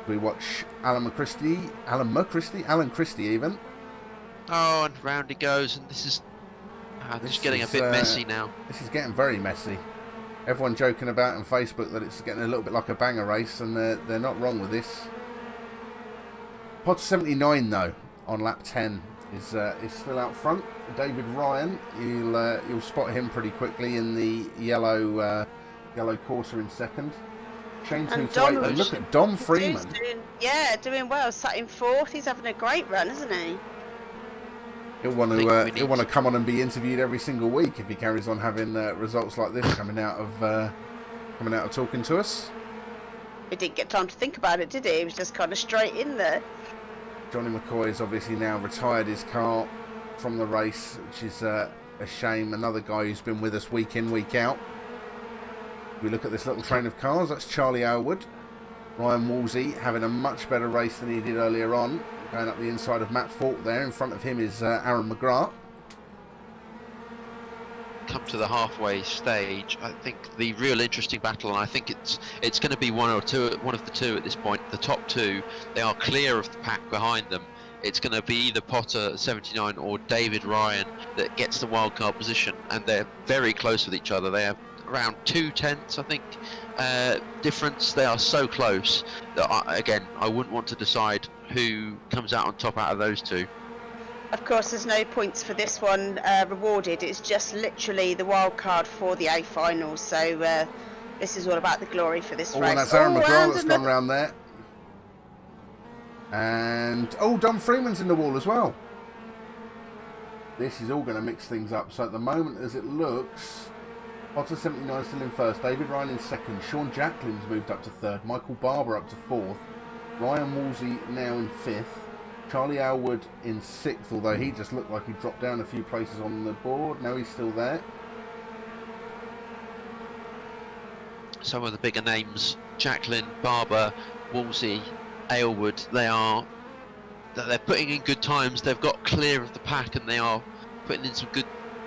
We watch Alan Christie even. Oh, and round he goes, and this is getting a bit messy now. This is getting very messy. Everyone joking about on Facebook that it's getting a little bit like a banger race, and they're not wrong with this. Pod 79 though on lap 10 is still out front. David Ryan, you'll spot him pretty quickly in the yellow Corsa in second. Shane 228. And look at Dom Freeman. Doing well. Sat in fourth. He's having a great run, isn't he? He'll want to come on and be interviewed every single week if he carries on having results like this coming out of talking to us. He didn't get time to think about it, did he? He was just kind of straight in there. Johnny McCoy has obviously now retired his car from the race, which is a shame. Another guy who's been with us week in, week out. We look at this little train of cars. That's Charlie Aylward. Ryan Woolsey having a much better race than he did earlier on. Going up the inside of Matt Falk there. In front of him is Aaron McGrath. Come to the halfway stage. I think the real interesting battle, and I think it's going to be one of the two at this point. The top two, they are clear of the pack behind them. It's going to be either Potter 79 or David Ryan that gets the wildcard position, and they're very close with each other. They have around 2/10, I think, difference. They are so close that I wouldn't want to decide who comes out on top out of those two. Of course, there's no points for this one rewarded. It's just literally the wild card for the A finals. So this is all about the glory for this race. And that's Aaron McGrath that's gone round there. And Dom Freeman's in the wall as well. This is all going to mix things up. So at the moment, as it looks, Potter 79 still in first, David Ryan in second, Sean Jacquelin's moved up to third, Michael Barber up to fourth, Ryan Woolsey now in fifth, Charlie Aylward in sixth, although he just looked like he dropped down a few places on the board. Now he's still there. Some of the bigger names, Jacquelin, Barber, Woolsey, Aylward, they're putting in good times. They've got clear of the pack, and they are putting in some good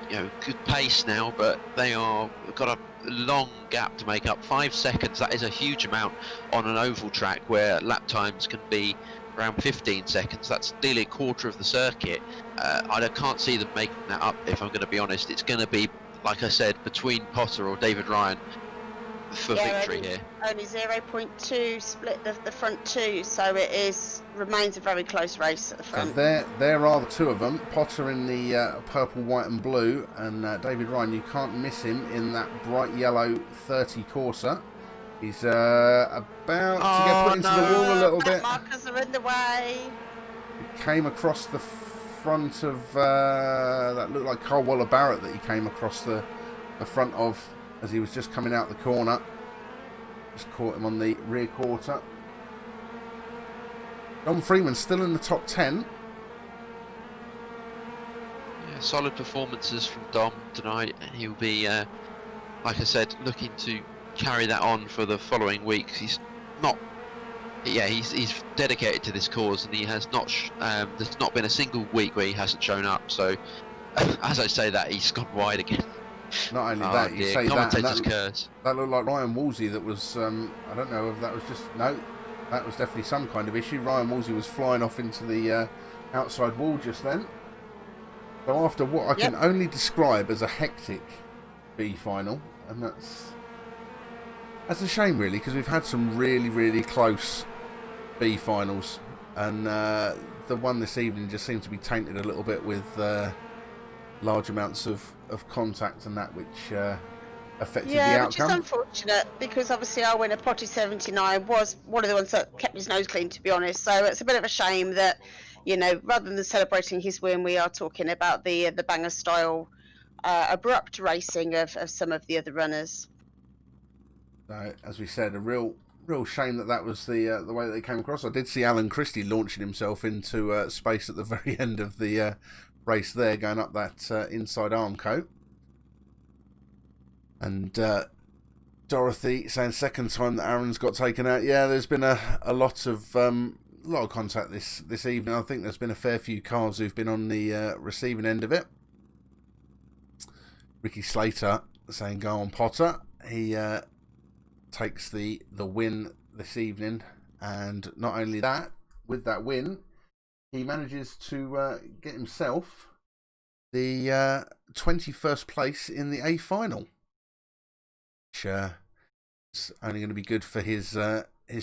good pace now, but they are got a long gap to make up. 5 seconds, that is a huge amount on an oval track where lap times can be around 15 seconds. That's nearly a quarter of the circuit. I can't see them making that up, if I'm going to be honest. It's going to be, like I said, between Potter or David Ryan for victory here. Only 0.2 split the front two, so it remains a very close race at the front. So there are the two of them. Potter in the purple, white and blue, and David Ryan, you can't miss him in that bright yellow 30 Corsa. He's about to get put into the wall a little bit. Markers are in the way. He came across the front of that looked like Carl Waller Barrett that he came across the front of as he was just coming out the corner. Just caught him on the rear quarter. Dom Freeman still in the top 10. Yeah, solid performances from Dom tonight, and he'll be, like I said, looking to carry that on for the following weeks. He's dedicated to this cause, and he has not. There's not been a single week where he hasn't shown up. So, as I say that, he's gone wide again. Not only that, you say commentator's curse. That looked like Ryan Woolsey. That was I don't know if that was just that was definitely some kind of issue. Ryan Woolsey was flying off into the outside wall just then. So after what I can only describe as a hectic B final, and that's a shame really, because we've had some really close B finals, and the one this evening just seemed to be tainted a little bit with large amounts of contact and that, which affected the outcome. Which is unfortunate, because obviously our winner, Potty 79, was one of the ones that kept his nose clean, to be honest. So it's a bit of a shame that, rather than celebrating his win, we are talking about the banger style abrupt racing of some of the other runners. So, as we said, a real shame that was the way that they came across. I did see Alan Christie launching himself into space at the very end of the race there, going up that inside arm coat. And Dorothy saying second time that Aaron's got taken out. Yeah, there's been a lot of contact this evening. I think there's been a fair few cars who've been on the receiving end of it. Ricky Slater saying go on Potter. He takes the win this evening, and not only that, with that win, he manages to get himself the 21st place in the A final, which is only going to be good for his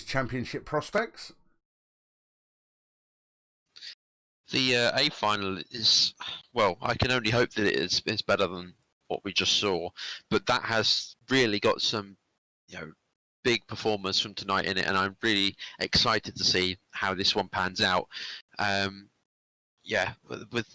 championship prospects. The A final is, well, I can only hope that it's better than what we just saw, but that has really got some big performers from tonight in it, and I'm really excited to see how this one pans out. With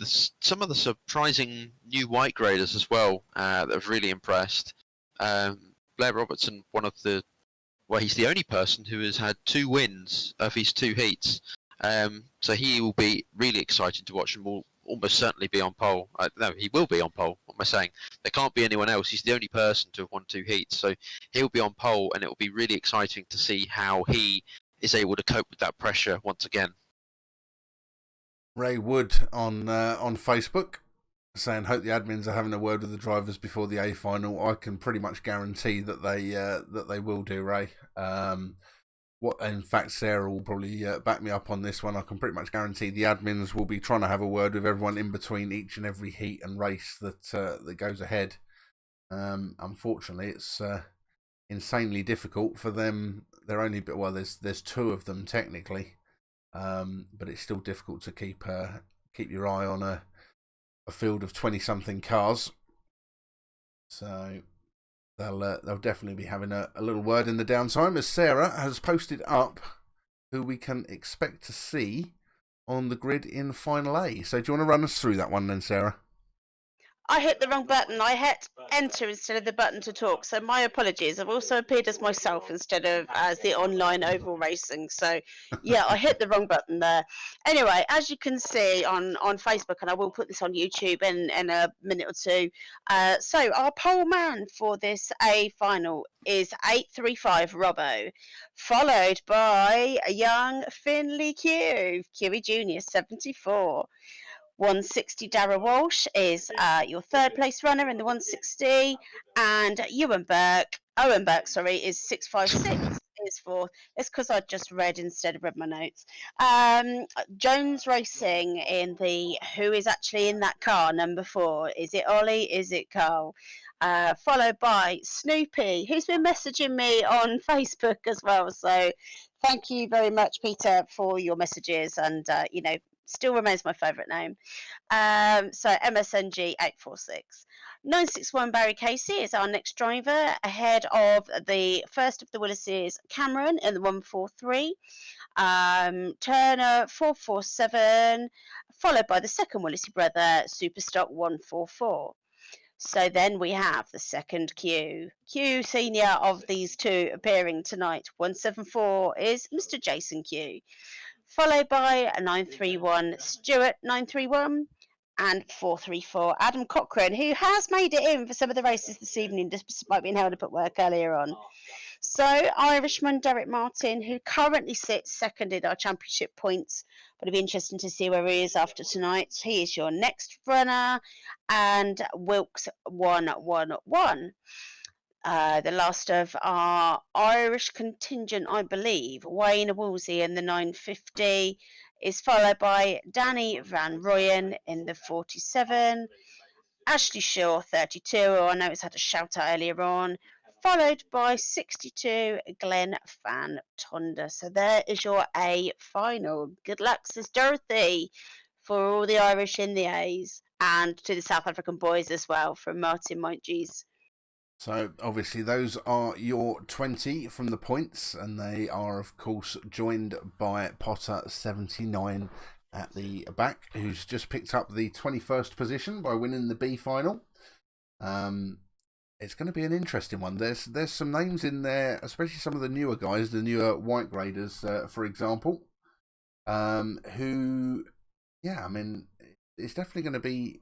some of the surprising new white graders as well that have really impressed. Blair Robertson, he's the only person who has had 2 wins of his 2 heats. So he will be really exciting to watch, and will almost certainly be on pole. No, he will be on pole. What am I saying? There can't be anyone else. He's the only person to have won 2 heats. So he'll be on pole, and it will be really exciting to see how he is able to cope with that pressure once again. Ray Wood on Facebook saying, hope the admins are having a word with the drivers before the A final. I can pretty much guarantee that they will do, Ray. In fact, Sarah will probably back me up on this one. I can pretty much guarantee the admins will be trying to have a word with everyone in between each and every heat and race that goes ahead. Unfortunately, it's insanely difficult for them. There's 2 of them technically, but it's still difficult to keep your eye on a field of 20-something cars. So they'll definitely be having a little word in the downtime, as Sarah has posted up who we can expect to see on the grid in Final A. So do you want to run us through that one then, Sarah? I hit the wrong button. I hit enter instead of the button to talk. So my apologies. I've also appeared as myself instead of as the online oval racing. So yeah, I hit the wrong button there. Anyway, as you can see on Facebook, and I will put this on YouTube in a minute or two. So our pole man for this A final is 835 Robbo, followed by a young Finley QE Junior 74. 160 Dara Walsh is your third place runner in the 160, and Owen Burke, sorry, is 656 is fourth. It's because I just read instead of read my notes. Jones Racing in the who is actually in that car, number 4. Is it Ollie? Is it Carl? Followed by Snoopy, who's been messaging me on Facebook as well. So thank you very much, Peter, for your messages, and still remains my favourite name. So MSNG 846. 961 Barry Casey is our next driver, ahead of the first of the Willises, Cameron, in the 143. Turner 447, followed by the second Willesey brother, Superstock 144. So then we have the second Q senior of these two appearing tonight. 174 is Mr. Jason Q, followed by 931 Stuart 931 and 434 Adam Cochrane, who has made it in for some of the races this evening despite being held up at work earlier on. So Irishman Derek Martin, who currently sits second in our championship points, but it'll be interesting to see where he is after tonight. He is your next runner, and Wilkes 111. The last of our Irish contingent, I believe, Wayne Woolsey in the 950, is followed by Danny Van Royen in the 47, Ashley Shaw 32, who I know has had a shout out earlier on, followed by 62 Glenn Van Tonda. So there is your A final. Good luck, says Dorothy, for all the Irish in the A's, and to the South African boys as well, from Martin Montgees. So obviously those are your 20 from the points, and they are of course joined by Potter 79 at the back, who's just picked up the 21st position by winning the B final. It's going to be an interesting one. There's some names in there, especially some of the newer guys, the newer white graders, for example, who, yeah, I mean, it's definitely going to be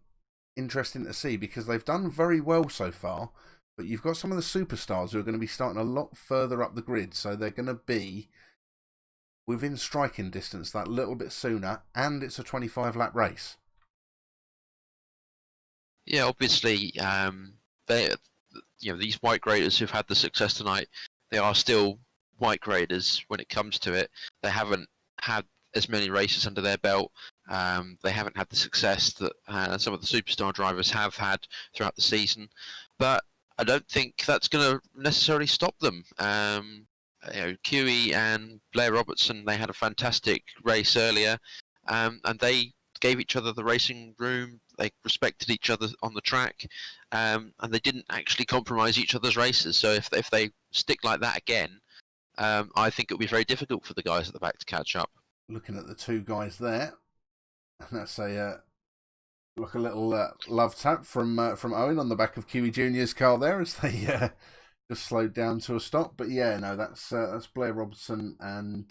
interesting to see because they've done very well so far. But you've got some of the superstars who are going to be starting a lot further up the grid, so they're going to be within striking distance that little bit sooner, and it's a 25-lap race. Yeah, obviously, these white graders who've had the success tonight, they are still white graders when it comes to it. They haven't had as many races under their belt. They haven't had the success that some of the superstar drivers have had throughout the season, but I don't think that's going to necessarily stop them. QE and Blair Robertson, they had a fantastic race earlier, and they gave each other the racing room. They respected each other on the track, and they didn't actually compromise each other's races. So if they stick like that again, I think it'll be very difficult for the guys at the back to catch up. Looking at the two guys there, that's a little love tap from Owen on the back of QE Junior's car there as they just slowed down to a stop. But yeah, no, that's Blair Robertson and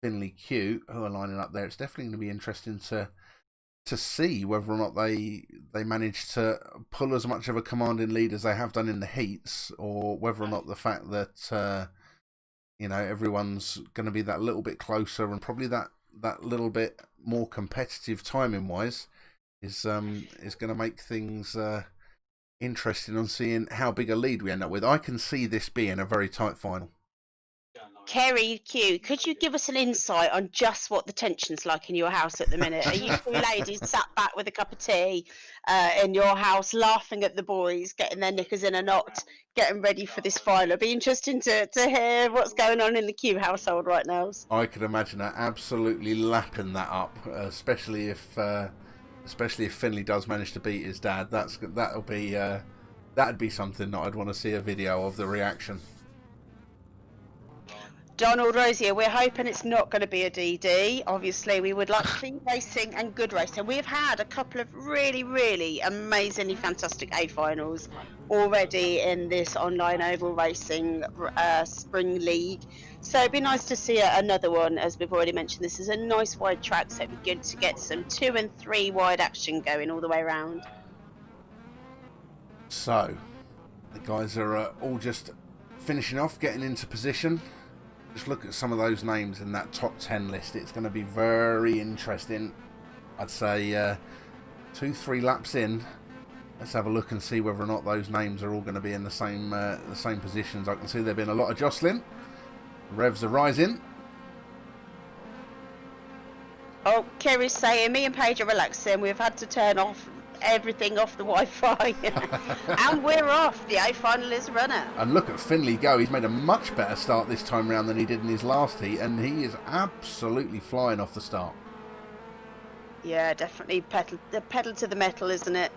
Finley Q who are lining up there. It's definitely going to be interesting to see whether or not they manage to pull as much of a commanding lead as they have done in the heats, or whether or not the fact that everyone's going to be that little bit closer and probably that little bit more competitive timing wise is going to make things interesting on seeing how big a lead we end up with. I can see this being a very tight final. Kerry Q, could you give us an insight on just what the tension's like in your house at the minute? Are you two ladies sat back with a cup of tea in your house, laughing at the boys, getting their knickers in a knot, getting ready for this final? It'd be interesting to hear what's going on in the Q household right now. I could imagine her absolutely lapping that up, especially if Finley does manage to beat his dad. That'd be something that I'd want to see a video of the reaction. Donald Rosier, we're hoping it's not going to be a DD. Obviously, we would like clean racing and good racing. We've had a couple of really, really amazingly fantastic A finals already in this online oval racing spring league. So it'd be nice to see another one. As we've already mentioned, this is a nice wide track, so it'd be good to get some 2 and 3 wide action going all the way around. So the guys are all just finishing off, getting into position. Just look at some of those names in that top 10 list. It's going to be very interesting I'd say 2-3 laps in. Let's have a look and see whether or not those names are all going to be in the same positions. I can see there being a lot of jostling. Revs are rising. Oh, Kerry's saying, me and Paige are relaxing. We've had to turn off everything off the Wi-Fi. And we're off. The A final is runner. And look at Finley go. He's made a much better start this time round than he did in his last heat. And he is absolutely flying off the start. Yeah, definitely pedal to the metal, isn't it?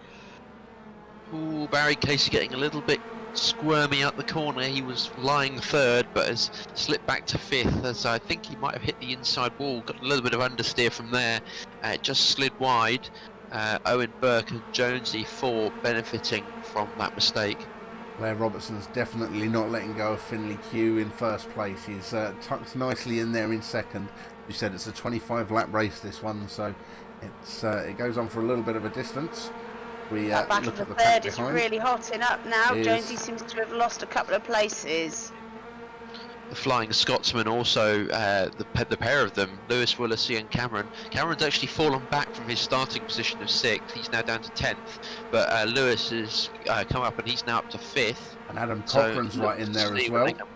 Ooh, Barry Casey getting a little bit squirmy out the corner. He was lying third, but has slipped back to fifth, as I think he might have hit the inside wall. Got a little bit of understeer from there. Just slid wide. Owen Burke and Jonesy 4 benefiting from that mistake. Blair Robertson's definitely not letting go of Finley Q in first place. He's tucked nicely in there in second. You said it's a 25 lap race, this one, so it goes on for a little bit of a distance. We That battle look for at the pack third is behind. really hotting up now. It Jonesy is. seems to have lost a couple of places. The Flying Scotsman also, the pair of them, Lewis Willisey and Cameron. Cameron's actually fallen back from his starting position of 6th. He's now down to 10th. But Lewis has come up and he's now up to 5th. And Adam So Cochran's right in there see as where well. they come.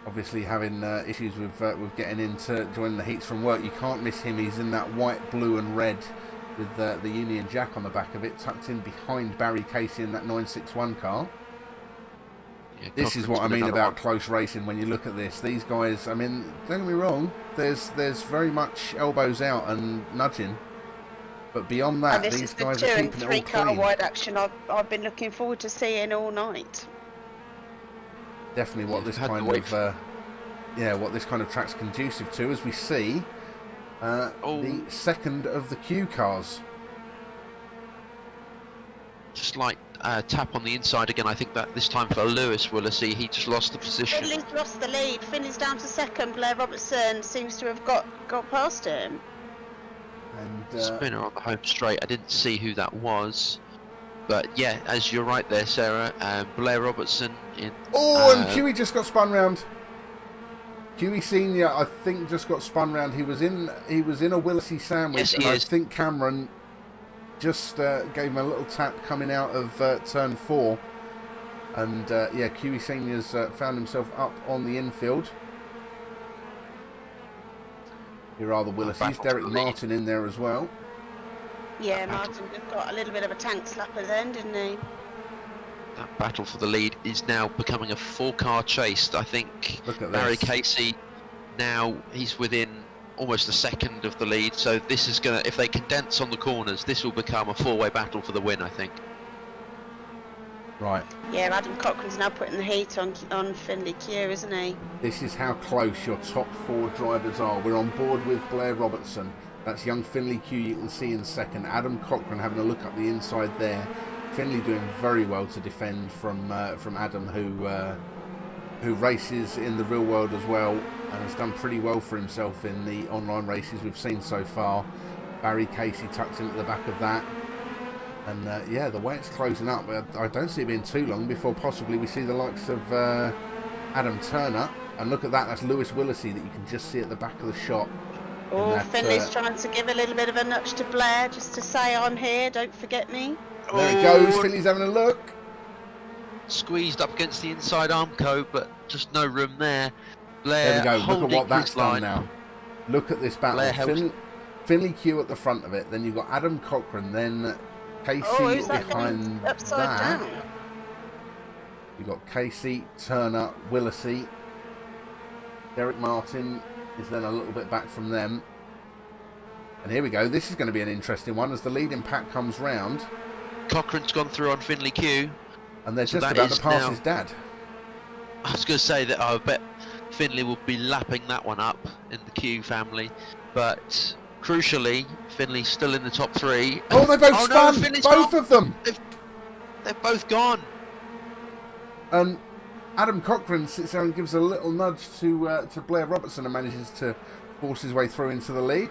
Obviously having issues with getting into joining the heats from work. You can't miss him. He's in that white, blue and red with the Union Jack on the back of it, tucked in behind Barry Casey in that 961 car. Yeah, This is Cochran's what I got mean another about one. close racing. When you look at this, these guys, I mean, don't get me wrong, there's very much elbows out and nudging, but beyond that, And this these is the guys 2 are and keeping 3 it all car clean. wide action I've been looking forward to seeing all night. Definitely what Yeah, this had to kind wait of what this kind of track's conducive to, as we see the second of the Q cars. Just like tap on the inside again. I think that this time for Lewis Willisey, he just lost the position. Finley's lost the lead. Finley's down to second. Blair Robertson seems to have got past him. And Spinner on the home straight. I didn't see who that was, but yeah, as you're right there, Sarah. Blair Robertson in. and Huey just got spun round. Huey Senior, I think, just got spun round. He was in a Willisey sandwich, Yes, and he I is. think Cameron just gave him a little tap coming out of turn 4, and Huey Senior's found himself up on the infield. Here are the Williseys. battle Derek for the lead. Martin in there as well. Yeah, Martin just got a little bit of a tank slap at the end, didn't he? That battle for the lead is now becoming a 4-car chase. I think Look at Barry this. Casey now he's within almost a second of the lead. So this is gonna, if they condense on the corners, this will become a 4-way battle for the win. I think. Right. Yeah, Adam Cochran's now putting the heat on Finley Q, isn't he? This is how close your top 4 drivers are. We're on board with Blair Robertson. That's young Finley Q, you can see in second. Adam Cochran having a look up the inside there. Finley doing very well to defend from Adam, who races in the real world as well and has done pretty well for himself in the online races we've seen so far. Barry Casey tucks in at the back of that. And the way it's closing up, I don't see it being too long before possibly we see the likes of Adam Turner. And look at that, that's Lewis Willisey that you can just see at the back of the shot. Oh, that, Finley's trying to give a little bit of a nudge to Blair just to say, I'm here, don't forget me. There it goes, Finley's having a look. Squeezed up against the inside armco, but just no room there. There Blair we go, look at holding what that's his done line. now. Look at this Blair battle. helps. Finley Q at the front of it, then you've got Adam Cochran, then Casey Who's that behind going upside that. down? You've got Casey, Turner, Willisey. Derek Martin is then a little bit back from them. And here we go, this is going to be an interesting one as the leading pack comes round. Cochran's gone through on Finley Q. And they're So just that about is to pass now- his dad. I was going to say that I bet Finley will be lapping that one up in the Q family, but crucially, Finley's still in the top 3. Oh, they both Oh, no, spun! Finley's Both gone. of them! They're both gone. And Adam Cochran sits there and gives a little nudge to Blair Robertson and manages to force his way through into the lead.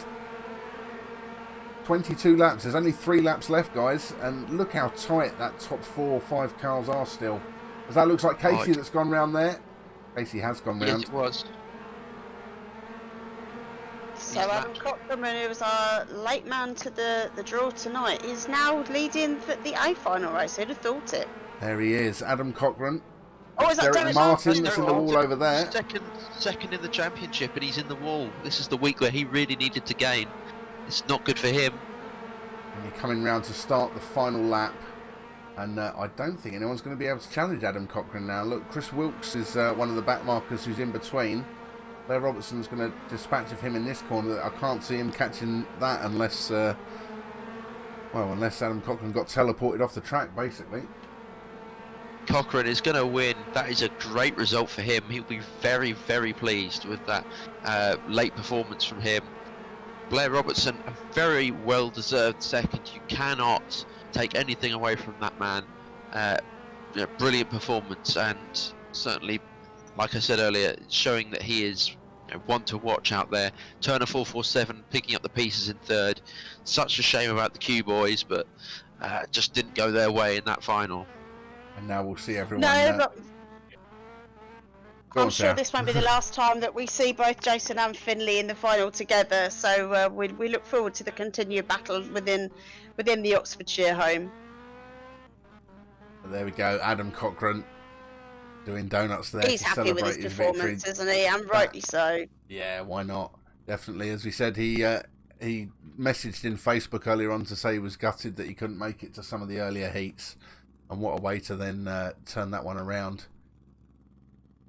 22 laps. There's only 3 laps left, guys. And look how tight that top 4 or 5 cars are still. As that looks like Casey that's gone round there. Casey has gone Yes, round. it was. So He's Adam lapped. Cochran Cameron, who was our late man to the draw tonight, is now leading the A final race. Who'd have thought it? There he is, Adam Cochran. Oh, is that Derek Derek Martin that's Martin? in the wall over there. Second in the championship, and he's in the wall. This is the week where he really needed to gain. It's not good for him. And you're coming round to start the final lap. And I don't think anyone's going to be able to challenge Adam Cochran now. Look, Chris Wilkes is one of the back markers who's in between. Blair Robertson's going to dispatch of him in this corner. I can't see him catching that unless Adam Cochran got teleported off the track, basically. Cochran is going to win. That is a great result for him. He'll be very, very pleased with that late performance from him. Blair Robertson, a very well-deserved second. You cannot take anything away from that man. Brilliant performance, and certainly, like I said earlier, showing that he is one to watch out there. Turner 447 picking up the pieces in third. Such a shame about the Q boys, but just didn't go their way in that final. And now we'll see everyone. No, but Go on, I'm sure Sarah. this won't be the last time that we see both Jason and Finley in the final together. So we look forward to the continued battle within the Oxfordshire home. There we go, Adam Cochran doing donuts there He's to happy with celebrate his his victory. performance, isn't he? And rightly so. Yeah, why not? Definitely. As we said, he messaged in Facebook earlier on to say he was gutted that he couldn't make it to some of the earlier heats, and what a way to then turn that one around.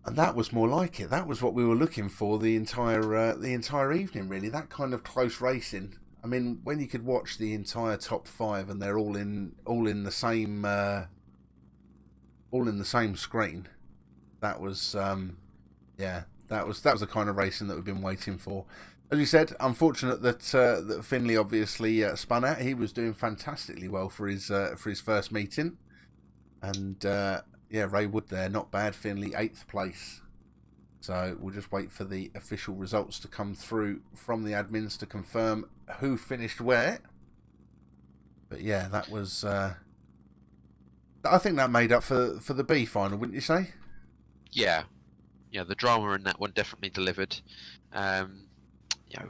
And that was more like it. That was what we were looking for the entire evening, really. That kind of close racing. I mean, when you could watch the entire top five and they're all in the same screen. That was that was the kind of racing that we've been waiting for. As you said, unfortunate that Finley obviously spun out. He was doing fantastically well for his first meeting, and Ray Wood there, not bad. Finley 8th place. So we'll just wait for the official results to come through from the admins to confirm who finished where. But yeah, that was. I think that made up for the B final, wouldn't you say? Yeah, the drama in that one definitely delivered.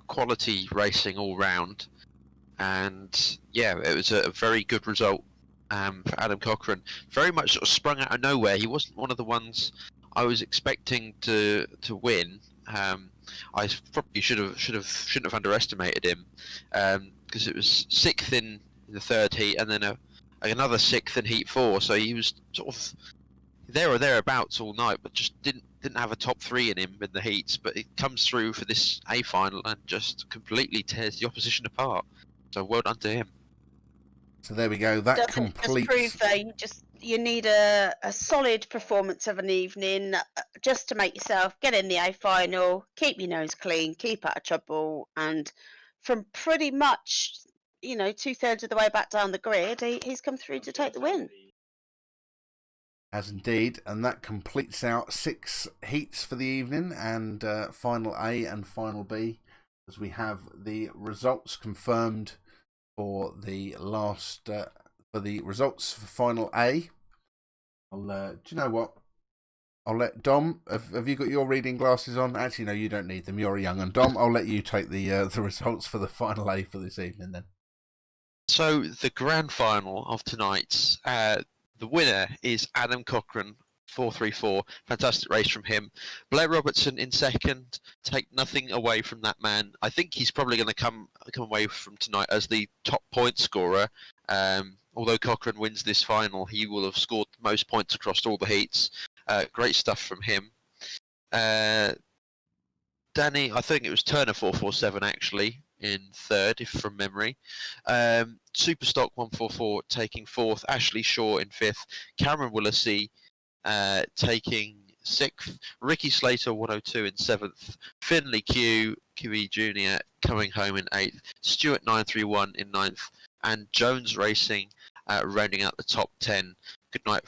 Quality racing all round, and it was a very good result for Adam Cochran. Very much sort of sprung out of nowhere. He wasn't one of the ones I was expecting to win. I probably shouldn't have underestimated him, because it was 6th in the third heat, and then another 6th in heat 4. So he was sort of there or thereabouts all night, but just didn't have a top 3 in him in the heats. But it comes through for this A final and just completely tears the opposition apart. So well done to him. So there we go. That Doesn't completes. just prove though. You need a solid performance of an evening just to make yourself get in the A final, keep your nose clean, keep out of trouble, and from pretty much 2/3 of the way back down the grid, he's come through to take the win. As indeed, and that completes out 6 heats for the evening, and final A and final B, as we have the results confirmed for the last for the results for final A. Do you know what? I'll let Dom. Have you got your reading glasses on? Actually, no, you don't need them. You're a young un. Dom, I'll let you take the results for the final A for this evening then. So the grand final of tonight's, the winner is Adam Cochran, 434. Fantastic race from him. Blair Robertson in second. Take nothing away from that man. I think he's probably going to come away from tonight as the top point scorer. Although Cochran wins this final, he will have scored the most points across all the heats. Great stuff from him. Danny, I think it was Turner 447 actually in third, if from memory. Superstock 144 taking fourth. Ashley Shaw in fifth. Cameron Willisey taking sixth. Ricky Slater 102 in seventh. Finley QE Jr. coming home in eighth. Stuart 931 in ninth. And Jones Racing rounding out the top 10. Good night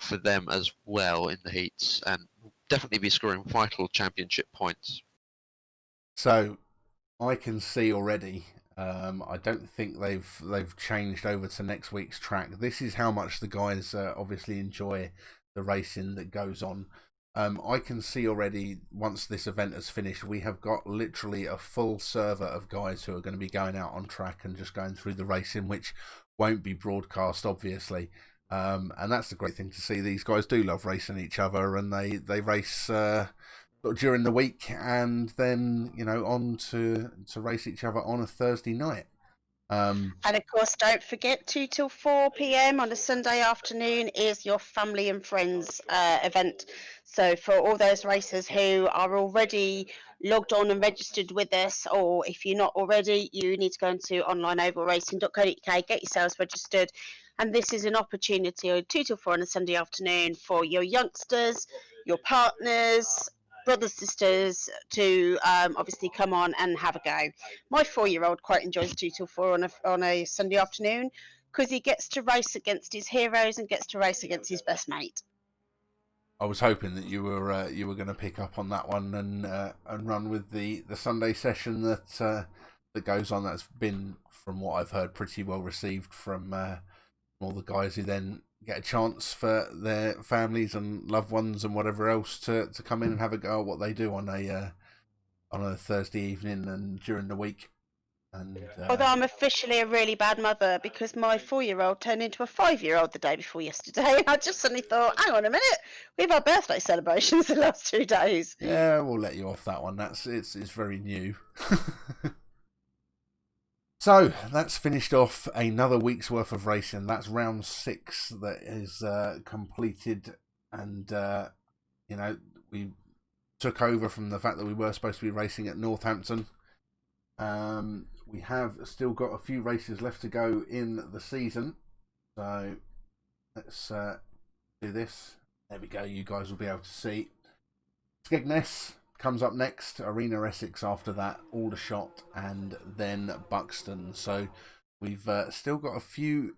for them as well in the heats, and definitely be scoring vital championship points. So I can see already. I don't think they've changed over to next week's track. This is how much the guys obviously enjoy the racing that goes on I can see already, once this event has finished, we have got literally a full server of guys who are going to be going out on track and just going through the racing, which won't be broadcast, obviously. And that's the great thing to see. These guys do love racing each other, and they race during the week, and then on to race each other on a Thursday night. And of course, don't forget 2 till 4 p.m. on a Sunday afternoon is your family and friends event. So for all those racers who are already logged on and registered with us, or if you're not already, you need to go into onlineovalracing.co.uk, get yourselves registered. And this is an opportunity 2 till 4 on a Sunday afternoon for your youngsters, your partners, brothers, sisters to obviously come on and have a go. My 4-year-old quite enjoys 2 till 4 on a Sunday afternoon because he gets to race against his heroes and gets to race against his best mate. I was hoping that you were going to pick up on that one and run with the Sunday session that goes on. That's been, from what I've heard, pretty well received from all the guys who then get a chance for their families and loved ones and whatever else to come in and have a go at what they do on a Thursday evening and during the week. And although I'm officially a really bad mother because my 4-year-old turned into a 5-year-old the day before yesterday, and I just suddenly thought, hang on a minute, we've had birthday celebrations the last 2 days. Yeah, we'll let you off that one. It's very new. So that's finished off another week's worth of racing. That's round 6 that is completed, and we took over from the fact that we were supposed to be racing at Northampton. We have still got a few races left to go in the season, so let's do this. There we go. You guys will be able to see. Skegness comes up next, Arena Essex after that, Aldershot, and then Buxton. So we've still got a few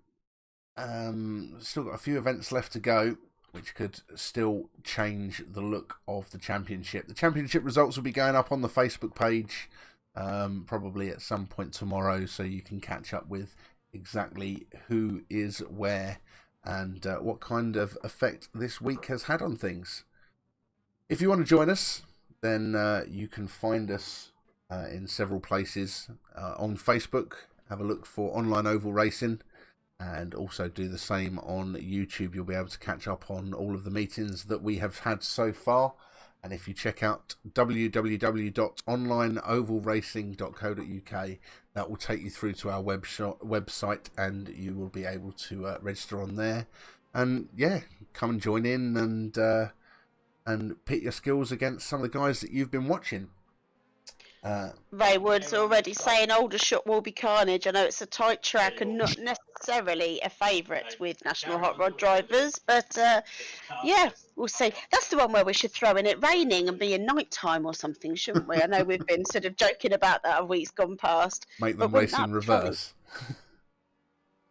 events left to go, which could still change the look of the championship. The championship results will be going up on the Facebook page probably at some point tomorrow, so you can catch up with exactly who is where and what kind of effect this week has had on things. If you want to join us, then you can find us in several places. On Facebook, have a look for Online Oval Racing, and also do the same on YouTube. You'll be able to catch up on all of the meetings that we have had so far. And if you check out www.onlineovalracing.co.uk, that will take you through to our website, and you will be able to register on there. And yeah, come and join in and pit your skills against some of the guys that you've been watching. Ray Wood's already saying Aldershot will be carnage. I know it's a tight track and not necessarily a favourite with national hot rod drivers, but yeah, we'll see. That's the one where we should throw in it raining and be in night time or something, shouldn't we? I know we've been sort of joking about that a week's gone past. Make them race in reverse.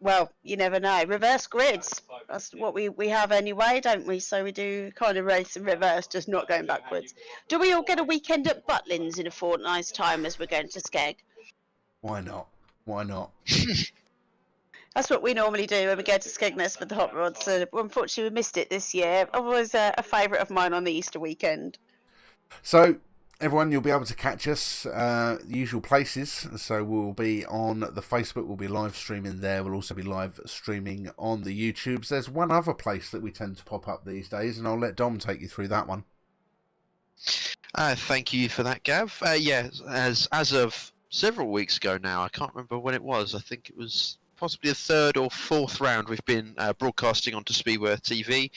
Well, you never know. Reverse grids. That's what we have anyway, don't we? So we do kind of race in reverse, just not going backwards. Do we all get a weekend at Butlins in a fortnight's time as we're going to Skeg? Why not? Why not? That's what we normally do when we go to Skegness with the hot rods. So unfortunately, we missed it this year. It was a favourite of mine on the Easter weekend. So, everyone, you'll be able to catch us the usual places. So we'll be on the Facebook, we'll be live streaming there. We'll also be live streaming on the YouTubes. There's one other place that we tend to pop up these days, and I'll let Dom take you through that one. Thank you for that, Gav. Yeah, as of several weeks ago now, I can't remember when it was. I think it was possibly the 3rd or 4th round. We've been broadcasting onto Speedworth TV.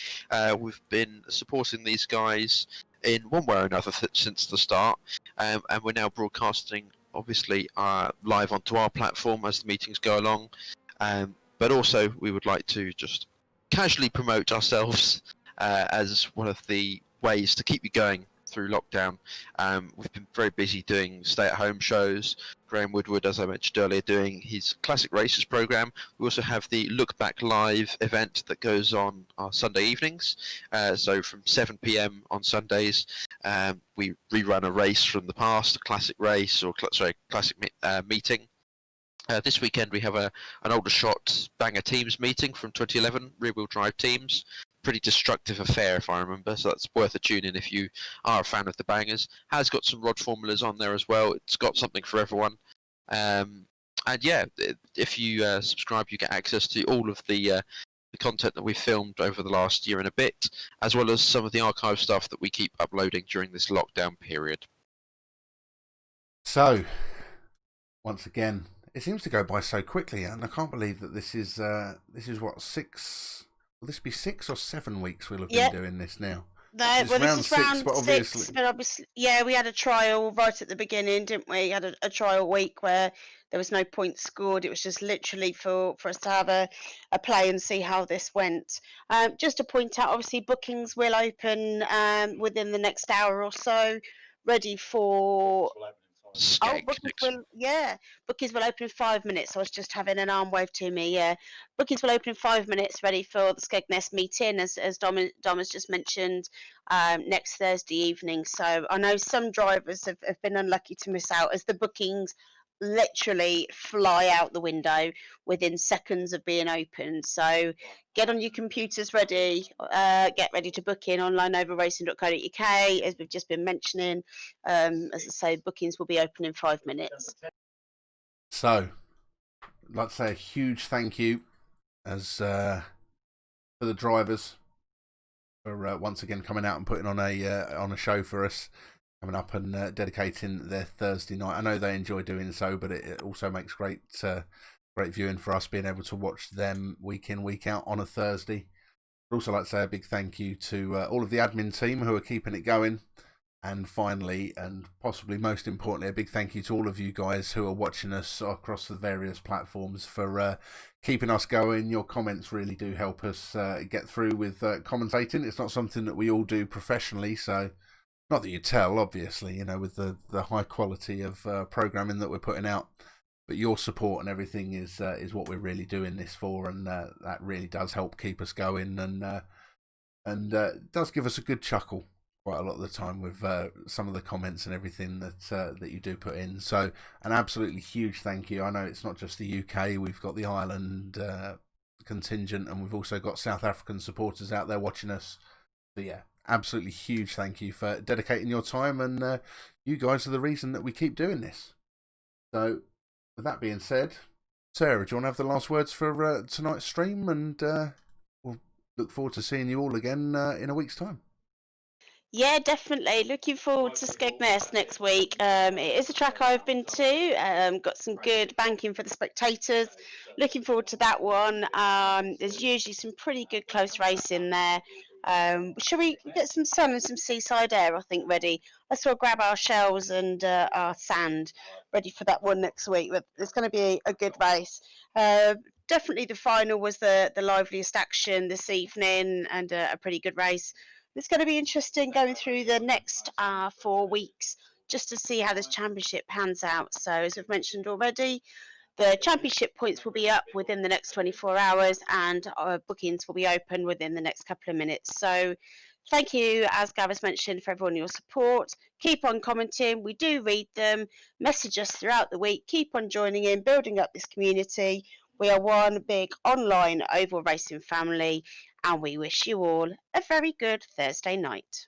We've been supporting these guys in one way or another since the start, and we're now broadcasting obviously live onto our platform as the meetings go along, but also we would like to just casually promote ourselves as one of the ways to keep you going through lockdown. We've been very busy doing stay-at-home shows. Graham Woodward, as I mentioned earlier, doing his Classic Races program. We also have the Look Back Live event that goes on our Sunday evenings. So from 7 p.m. on Sundays, we rerun a race from the past, a classic race or classic meeting. This weekend we have an Aldershot Banger Teams meeting from 2011, rear-wheel drive teams. pretty destructive affair, if I remember. So that's worth a tune in if you are a fan of the bangers. Has got some rod formulas on there as well. It's got something for everyone. And yeah, if you subscribe, you get access to all of the content that we've filmed over the last year and a bit, as well as some of the archive stuff that we keep uploading during this lockdown period. So, once again, it seems to go by so quickly, and I can't believe that this is what, 6? Will this be 6 or 7 weeks we'll have been doing this now? No, It's well, round this is 6, round but 6, obviously, but obviously, yeah, we had a trial right at the beginning, didn't we? We had a trial week where there was no points scored. It was just literally for us to have a play and see how this went. Just to point out, obviously, bookings will open within the next hour or so, ready for... Skeg bookings will open in 5 minutes. I was just having an arm wave to me. Yeah, bookings will open in 5 minutes, ready for the Skegness meeting, as Dom has just mentioned, next Thursday evening. So I know some drivers have been unlucky to miss out, as the bookings literally fly out the window within seconds of being opened. So get on your computers ready, get ready to book in online over racing.co.uk, as we've just been mentioning. As I say, bookings will be open in 5 minutes. so I'd like to say a huge thank you as for the drivers for once again coming out and putting on a show for us, coming up and dedicating their Thursday night. I know they enjoy doing so, but it also makes great viewing for us, being able to watch them week in, week out on a Thursday. I'd also like to say a big thank you to all of the admin team who are keeping it going. And finally, and possibly most importantly, a big thank you to all of you guys who are watching us across the various platforms for keeping us going. Your comments really do help us get through with commentating. It's not something that we all do professionally, so not that you tell, obviously, with the high quality of programming that we're putting out. But your support and everything is what we're really doing this for, and that really does help keep us going, and does give us a good chuckle quite a lot of the time with some of the comments and everything that you do put in. So an absolutely huge thank you. I know it's not just the UK, we've got the Ireland contingent, and we've also got South African supporters out there watching us. So yeah, absolutely huge thank you for dedicating your time, and you guys are the reason that we keep doing this. So with that being said, Sarah, do you want to have the last words for tonight's stream? And we'll look forward to seeing you all again in a week's time. Yeah, definitely. Looking forward to Skegness next week. It is a track I've been to. Got some good banking for the spectators. Looking forward to that one. There's usually some pretty good close racing there. Shall we get some sun and some seaside air, I think, ready? Let's all grab our shells and our sand ready for that one next week. It's going to be a good race. Definitely the final was the liveliest action this evening, and a pretty good race. It's going to be interesting going through the next 4 weeks just to see how this championship pans out. So as I've mentioned already, the championship points will be up within the next 24 hours, and bookings will be open within the next couple of minutes. So thank you, as Gav has mentioned, for everyone your support. Keep on commenting. We do read them. Message us throughout the week. Keep on joining in, building up this community. We are one big online oval racing family, and we wish you all a very good Thursday night.